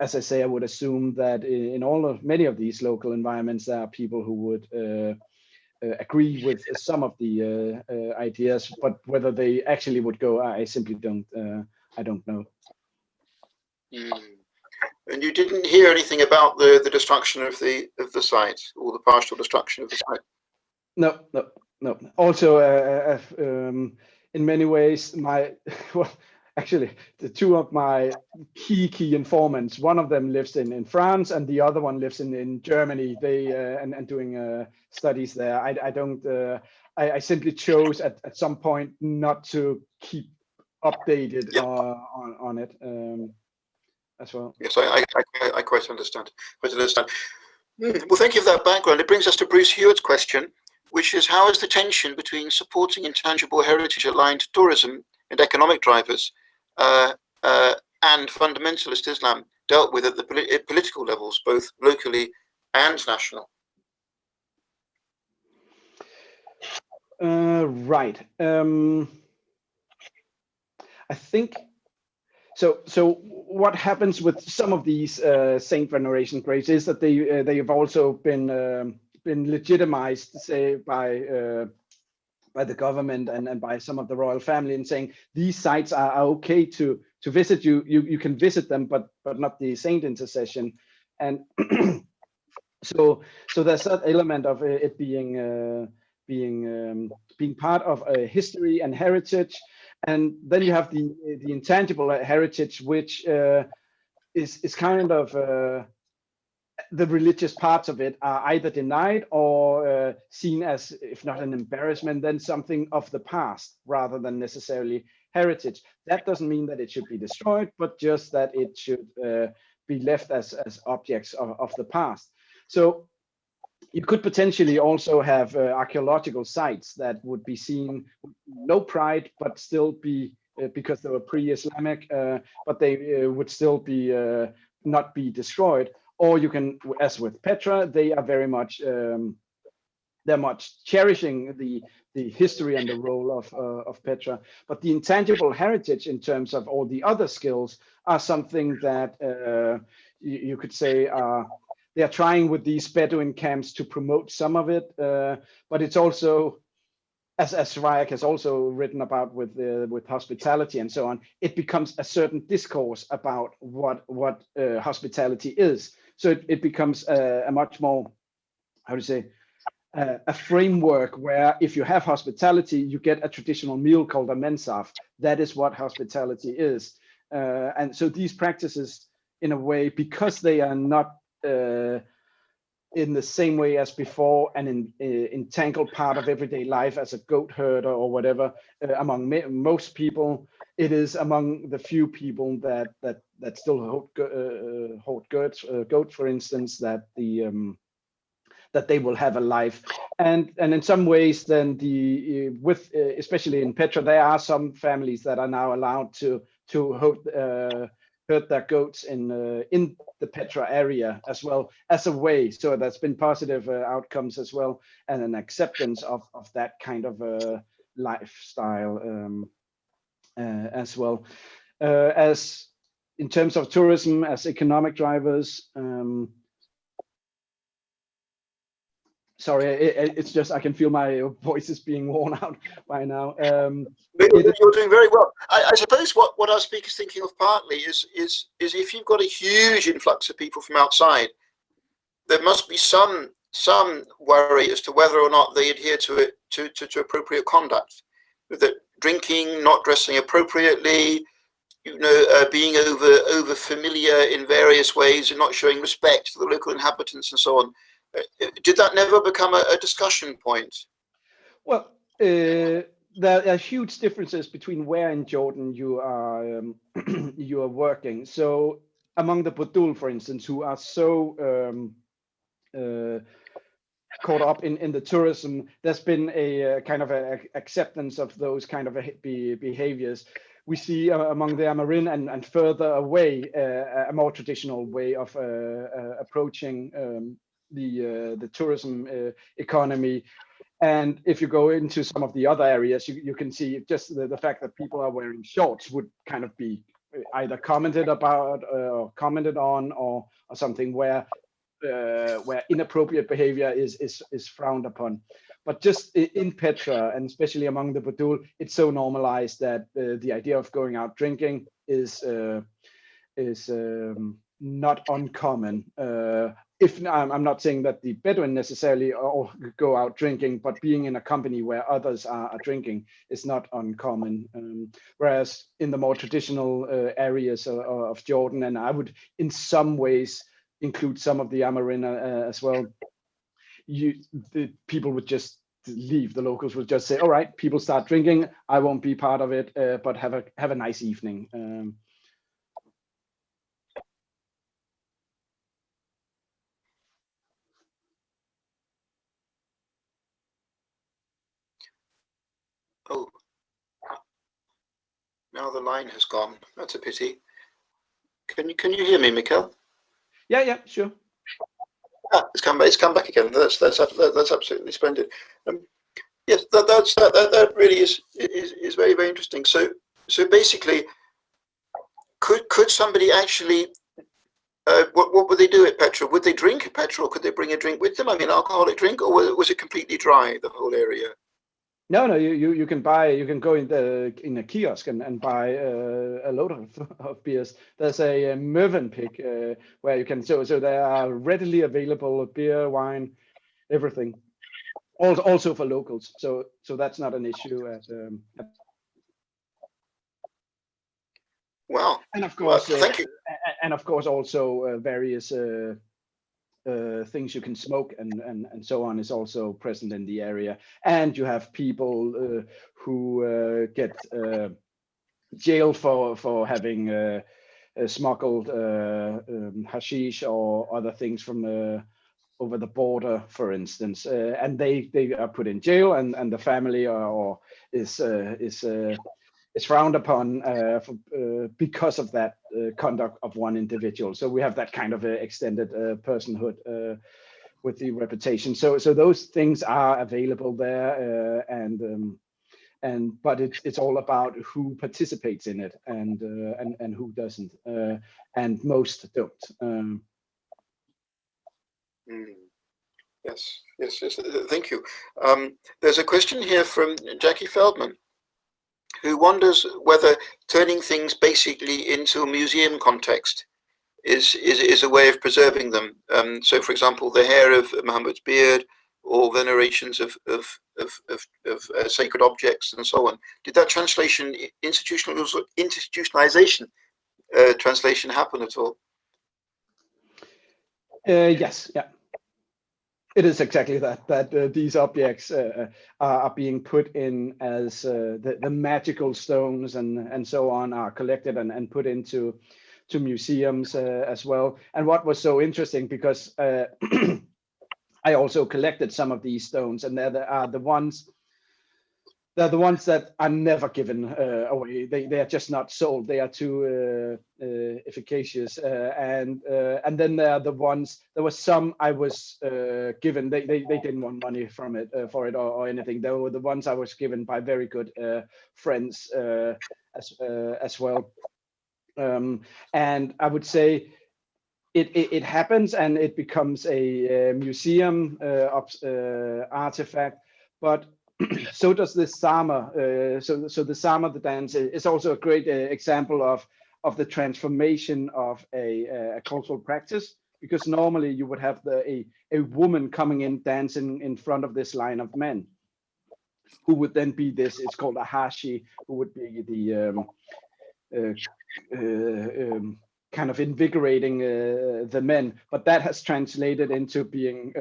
as I say, I would assume that in many of these local environments, there are people who would agree with some of the ideas, but whether they actually would go, I simply don't. I don't know. And you didn't hear anything about the destruction of the site, or the partial destruction of the site? No. Also, in many ways, actually, the two of my key informants, one of them lives in France, and the other one lives in Germany. They and doing studies there. I don't. I simply chose at some point not to keep updated on it as well. Yes, I quite understand. Well, thank you for that background. It brings us to Bruce Hewitt's question, which is, how is the tension between supporting intangible heritage-aligned tourism and economic drivers and fundamentalist Islam dealt with at the political levels, both locally and national? Right. I think so. What happens with some of these saint veneration graves is that they have also been legitimized, say, by the government and by some of the royal family, and saying these sites are okay to visit. You can visit them, but not the saint intercession. And so there's that element of it being part of a history and heritage. And then you have the intangible heritage, which is kind of the religious parts of it are either denied or seen as, if not an embarrassment, then something of the past rather than necessarily heritage. That doesn't mean that it should be destroyed, but just that it should be left as objects of the past. So you could potentially also have archaeological sites that would be seen with no pride, but still be, because they were pre-Islamic, but they would still be not be destroyed. Or you can, as with Petra, they are very much they're much cherishing the history and the role of Petra. But the intangible heritage, in terms of all the other skills, are something that you could say they are trying with these Bedouin camps to promote some of it, but it's also, as Shryak has also written about with hospitality and so on, it becomes a certain discourse about what hospitality is. So it becomes a much more, how to say, a framework where if you have hospitality, you get a traditional meal called a mensaf. That is what hospitality is. And so these practices, in a way, because they are not in the same way as before an entangled part of everyday life as a goat herder or whatever, among most people, it is among the few people that still hold goats, for instance, that that they will have a life. And in some ways, then especially in Petra, there are some families that are now allowed to herd their goats in the Petra area as well, as a way. So that's been positive outcomes as well, and an acceptance of that kind of lifestyle as well. As in terms of tourism, as economic drivers, sorry, it's just I can feel my voice is being worn out by now. You're doing very well. I suppose what our speaker's thinking of partly is if you've got a huge influx of people from outside, there must be some worry as to whether or not they adhere to it to appropriate conduct. That drinking, not dressing appropriately, being over familiar in various ways and not showing respect to the local inhabitants and so on. Did that never become a discussion point? Well, there are huge differences between where in Jordan you are you are working. So among the Bedouin, for instance, who are so caught up in the tourism, there's been a kind of acceptance of those kind of behaviors. We see among the Amarin and further away a more traditional way of approaching the tourism economy. And if you go into some of the other areas, you can see just the fact that people are wearing shorts would kind of be either commented about or commented on, or something where inappropriate behavior is frowned upon. But just in Petra, and especially among the Bedouin, it's so normalized that the idea of going out drinking is not uncommon. If I'm not saying that the Bedouin necessarily all go out drinking, but being in a company where others are drinking is not uncommon. Whereas in the more traditional areas of Jordan, and I would in some ways include some of the Amarin as well, the people would just leave. The locals would just say, all right, people start drinking, I won't be part of it, but have a nice evening. Oh, now the line has gone. That's a pity. Can you hear me, Mikkel? Yeah, sure. It's come back again. That's absolutely splendid. Yes, that really is very, very interesting. So basically, could somebody actually what would they do at Petra? Would they drink at Petra, or could they bring a drink with them? I mean, alcoholic drink, or was it completely dry, the whole area? No, you can go in a kiosk and buy a load of beers. There's a Mövenpick where you can, so they are readily available, beer, wine, everything. Also for locals. So that's not an issue at Wow. And of course, thank you. And of course also various things you can smoke and so on is also present in the area. And you have people who get jailed for having smuggled hashish or other things from over the border, for instance, and they are put in jail, and the family is frowned upon because of that conduct of one individual. So we have that kind of extended personhood with the reputation. So those things are available there, but it's all about who participates in it and who doesn't, and most don't. Yes. Thank you. There's a question here from Jackie Feldman, who wonders whether turning things basically into a museum context is a way of preserving them. So, for example, the hair of Muhammad's beard, or venerations of sacred objects, and so on. Did that institutionalization translation happen at all? Yes, yeah. It is exactly that these objects are being put in as the magical stones and so on are collected and put into museums as well. And what was so interesting, because I also collected some of these stones, and they're the ones that are never given away. They are just not sold. They are too efficacious. And then there are the ones. There were some I was given. They didn't want money from it for it or anything. They were the ones I was given by very good friends as well. And I would say it happens, and it becomes a museum artifact, but so does the Sama. So the Sama, the dance, is also a great example of the transformation of a cultural practice, because normally you would have a woman coming in dancing in front of this line of men, who would then be this, it's called a hashi, who would be the kind of invigorating the men, but that has translated into being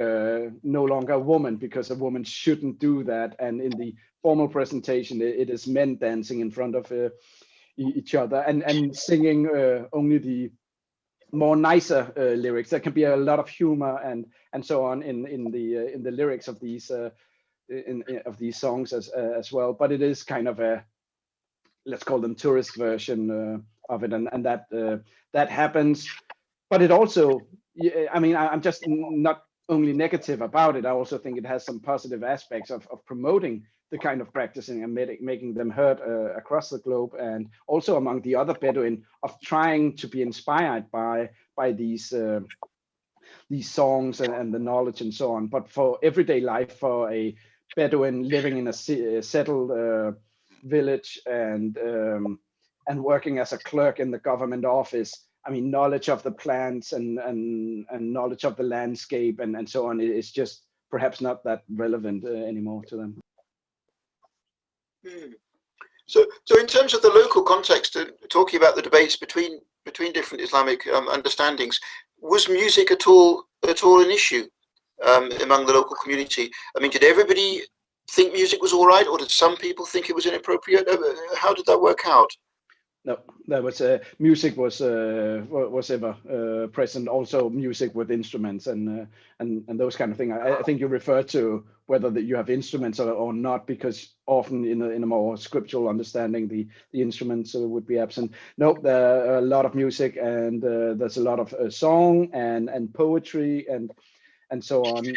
no longer a woman, because a woman shouldn't do that. And in the formal presentation, it is men dancing in front of each other and singing only the more nicer lyrics. There can be a lot of humor and so on in the lyrics of these of these songs as well. But it is kind of a, let's call them, tourist version of it, and that happens. But it also, I mean, I'm just not only negative about it. I also think it has some positive aspects of promoting the kind of practicing and making them heard across the globe, and also among the other Bedouin, of trying to be inspired by these songs and the knowledge and so on. But for everyday life, for a Bedouin living in a settled village and working as a clerk in the government office, I mean, knowledge of the plants and knowledge of the landscape and so on is just perhaps not that relevant anymore to them. So in terms of the local context, talking about the debates between different Islamic understandings, was music at all an issue among the local community? I mean, did everybody think music was all right, or did some people think it was inappropriate? How did that work out? No, there was music was ever present. Also, music with instruments and those kind of things. I think you refer to whether that you have instruments or not, because often in a more scriptural understanding, the instruments would be absent. No, there are a lot of music, and there's a lot of song and poetry and so on,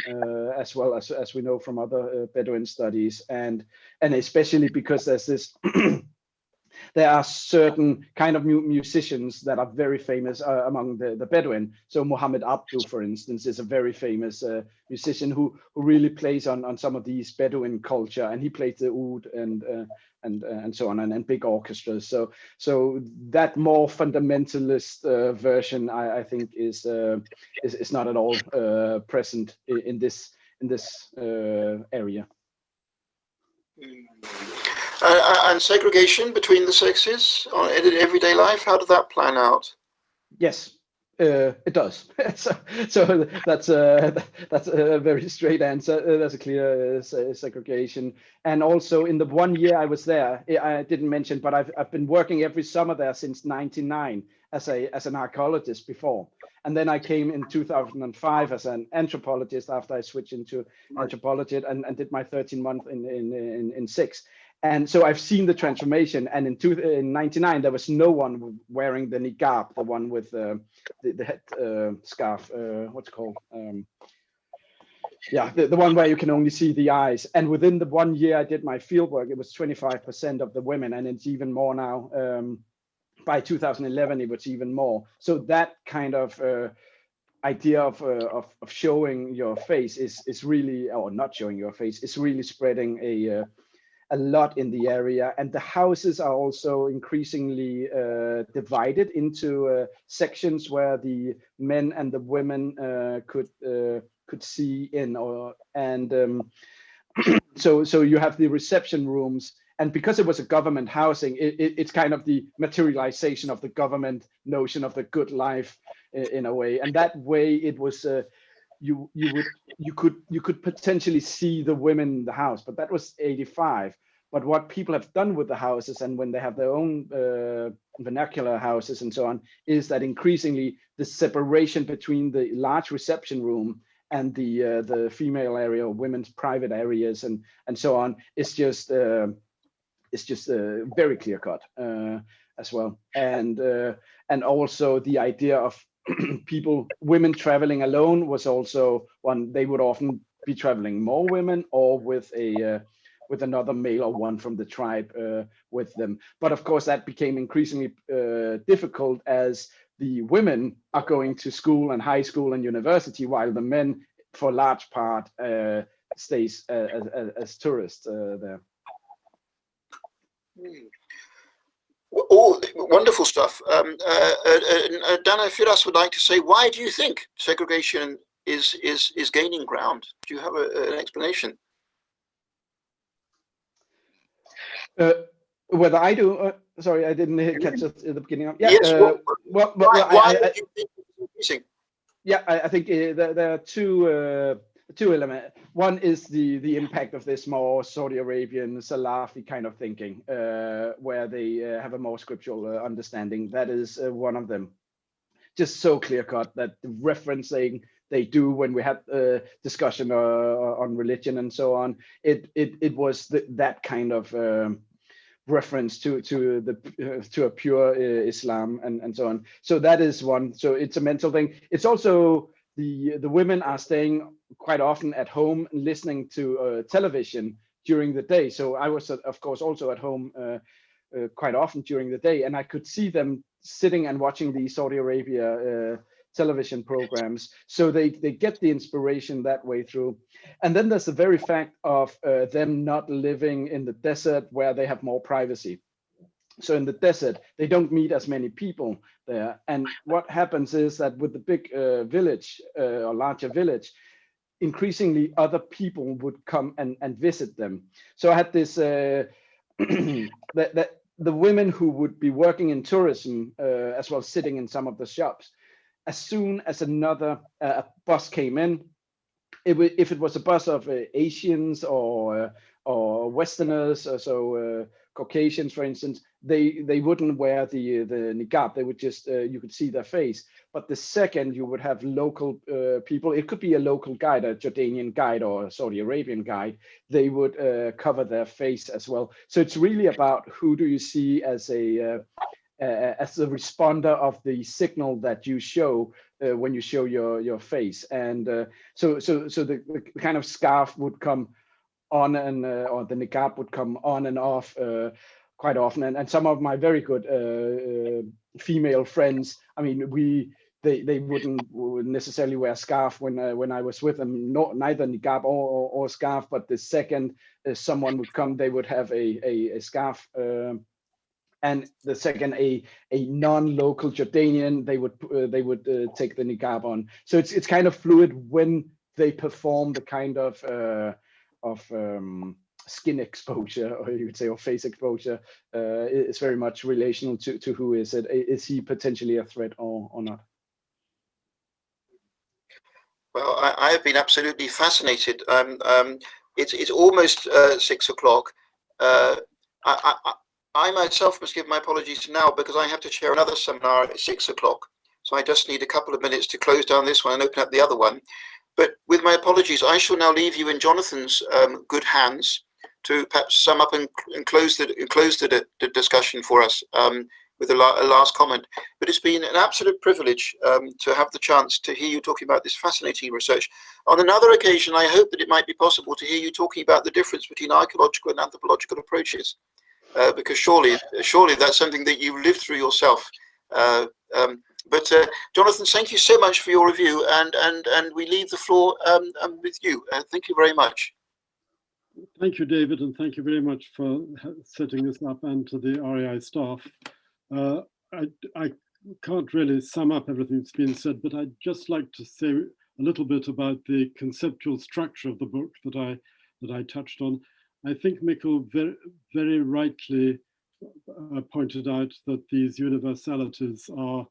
as well as we know from other Bedouin studies, and especially because there's this. There are certain kind of musicians that are very famous among the Bedouin. So Mohammed Abdu, for instance, is a very famous musician who really plays on some of these Bedouin culture, and he plays the oud and so on, and big orchestras. So that more fundamentalist version, I think, is not at all present in this area. And segregation between the sexes in everyday life, how did that plan out? Yes, it does. so that's a very straight answer. That's a clear segregation. And also in the 1 year I was there, I didn't mention, but I've been working every summer there since '99 as an archaeologist before. And then I came in 2005 as an anthropologist after I switched into anthropology and did my 13 month in 6. And so I've seen the transformation. And in '99, there was no one wearing the niqab, the one with the head scarf. What's it called? The one where you can only see the eyes. And within the 1 year I did my field work, it was 25% of the women, and it's even more now. By 2011, it was even more. So that kind of idea of showing your face is really, or not showing your face, is really spreading a lot in the area. And the houses are also increasingly divided into sections where the men and the women could see in, so you have the reception rooms. And because it was a government housing, it's kind of the materialization of the government notion of the good life in a way. And that way it was you could potentially see the women in the house, but that was '85. But what people have done with the houses, and when they have their own vernacular houses and so on, is that increasingly the separation between the large reception room and the female area, or women's private areas and so on, is just very clear cut as well. And also the idea of women traveling alone was also one. They would often be traveling more women, or with another male or one from the tribe with them. But of course that became increasingly difficult as the women are going to school and high school and university, while the men for a large part stays as tourists there. Oh, wonderful stuff. Dana Firas would like to say, why do you think segregation is gaining ground? Do you have an explanation? Whether I do, sorry, I didn't catch it at the beginning. Yeah, yes, why do you think it's increasing? Yeah, I think there are two elements. One is the impact of this more Saudi Arabian Salafi kind of thinking, where they have a more scriptural understanding. That is one of them. Just so clear cut that the referencing they do when we had a discussion on religion and so on, it was that kind of reference to a pure Islam and so on. So that is one. So it's a mental thing. It's also the women are staying quite often at home listening to television during the day. So I was, of course, also at home quite often during the day, and I could see them sitting and watching the Saudi Arabia television programs. So they get the inspiration that way through. And then there's the very fact of them not living in the desert where they have more privacy. So in the desert, they don't meet as many people there. And what happens is that with the big village or larger village, increasingly other people would come and visit them. So I had this, that the women who would be working in tourism as well, sitting in some of the shops, as soon as another bus came in, if it was a bus of Asians or Westerners, so Caucasians, for instance, they wouldn't wear the niqab. They would just you could see their face. But the second you would have local people, it could be a local guide, a Jordanian guide or a Saudi Arabian guide, they would cover their face as well. So it's really about who do you see as a responder of the signal that you show when you show your face. And so the kind of scarf would come on and or the niqab would come on and off quite often. And some of my very good female friends, I mean, they wouldn't necessarily wear a scarf when I was with them, neither niqab or scarf. But the second someone would come, they would have a scarf. And the second, a non-local Jordanian, they would take the niqab on. So it's kind of fluid when they perform the kind of skin exposure, or you could say, or face exposure. It's very much relational to who is it. Is he potentially a threat or not? Well, I have been absolutely fascinated. It's almost 6 o'clock. I myself must give my apologies now because I have to chair another seminar at 6 o'clock. So I just need a couple of minutes to close down this one and open up the other one. But with my apologies, I shall now leave you in Jonathan's good hands to perhaps sum up and close the discussion for us with a last comment. But it's been an absolute privilege to have the chance to hear you talking about this fascinating research. On another occasion, I hope that it might be possible to hear you talking about the difference between archaeological and anthropological approaches. Because surely that's something that you lived through yourself. But Jonathan, thank you so much for your review, and we leave the floor with you. Thank you very much. Thank you, David, and thank you very much for setting this up, and to the RAI staff. I can't really sum up everything that's been said, but I'd just like to say a little bit about the conceptual structure of the book that I touched on. I think Mikkel very rightly pointed out that these universalities are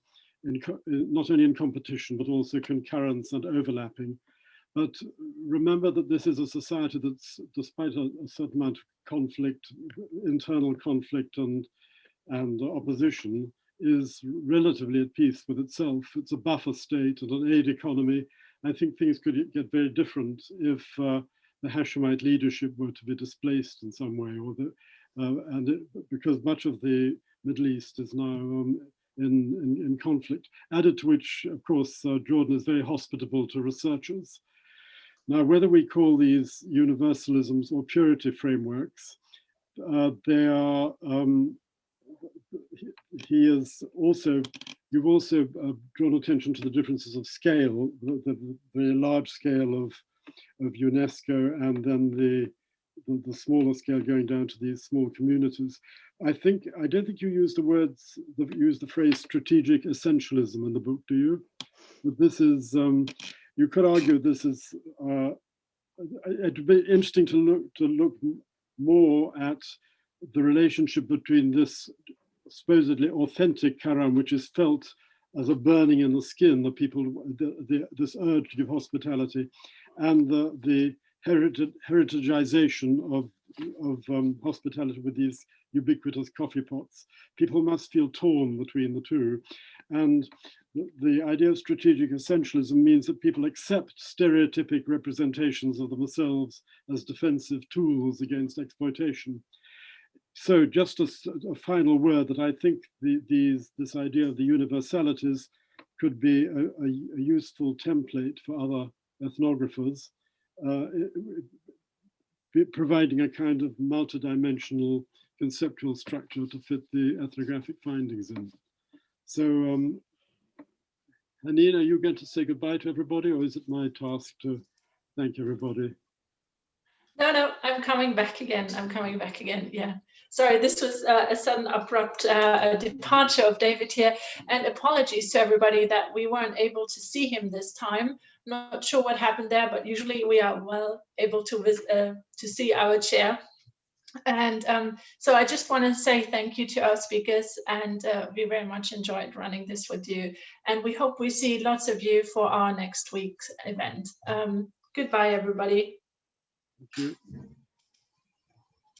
not only in competition, but also concurrence and overlapping. But remember that this is a society that's, despite a certain amount of conflict, internal conflict and opposition, is relatively at peace with itself. It's a buffer state and an aid economy. I think things could get very different if the Hashemite leadership were to be displaced in some way, or because much of the Middle East is now in conflict. Added to which, of course, Jordan is very hospitable to researchers. Now, whether we call these universalisms or purity frameworks, they are. You've also drawn attention to the differences of scale, the very large scale of UNESCO, and then the smaller scale going down to these small communities. I don't think you use the phrase strategic essentialism in the book, do you? But this is, you could argue this is, it'd be interesting to look more at the relationship between this supposedly authentic karam, which is felt as a burning in the skin, this urge to give hospitality, and the heritagization of hospitality with these ubiquitous coffee pots. People must feel torn between the two. And the idea of strategic essentialism means that people accept stereotypic representations of themselves as defensive tools against exploitation. So just a final word, that I think this idea of the universalities could be a useful template for other ethnographers, providing a kind of multidimensional conceptual structure to fit the ethnographic findings in. So, Hanine, are you going to say goodbye to everybody, or is it my task to thank everybody? No, I'm coming back again. I'm coming back again. Yeah. Sorry, this was a sudden abrupt departure of David here, and apologies to everybody that we weren't able to see him this time. Not sure what happened there, but usually we are well able to see our chair. And so I just want to say thank you to our speakers, and we very much enjoyed running this with you. And we hope we see lots of you for our next week's event. Goodbye, everybody. Thank you.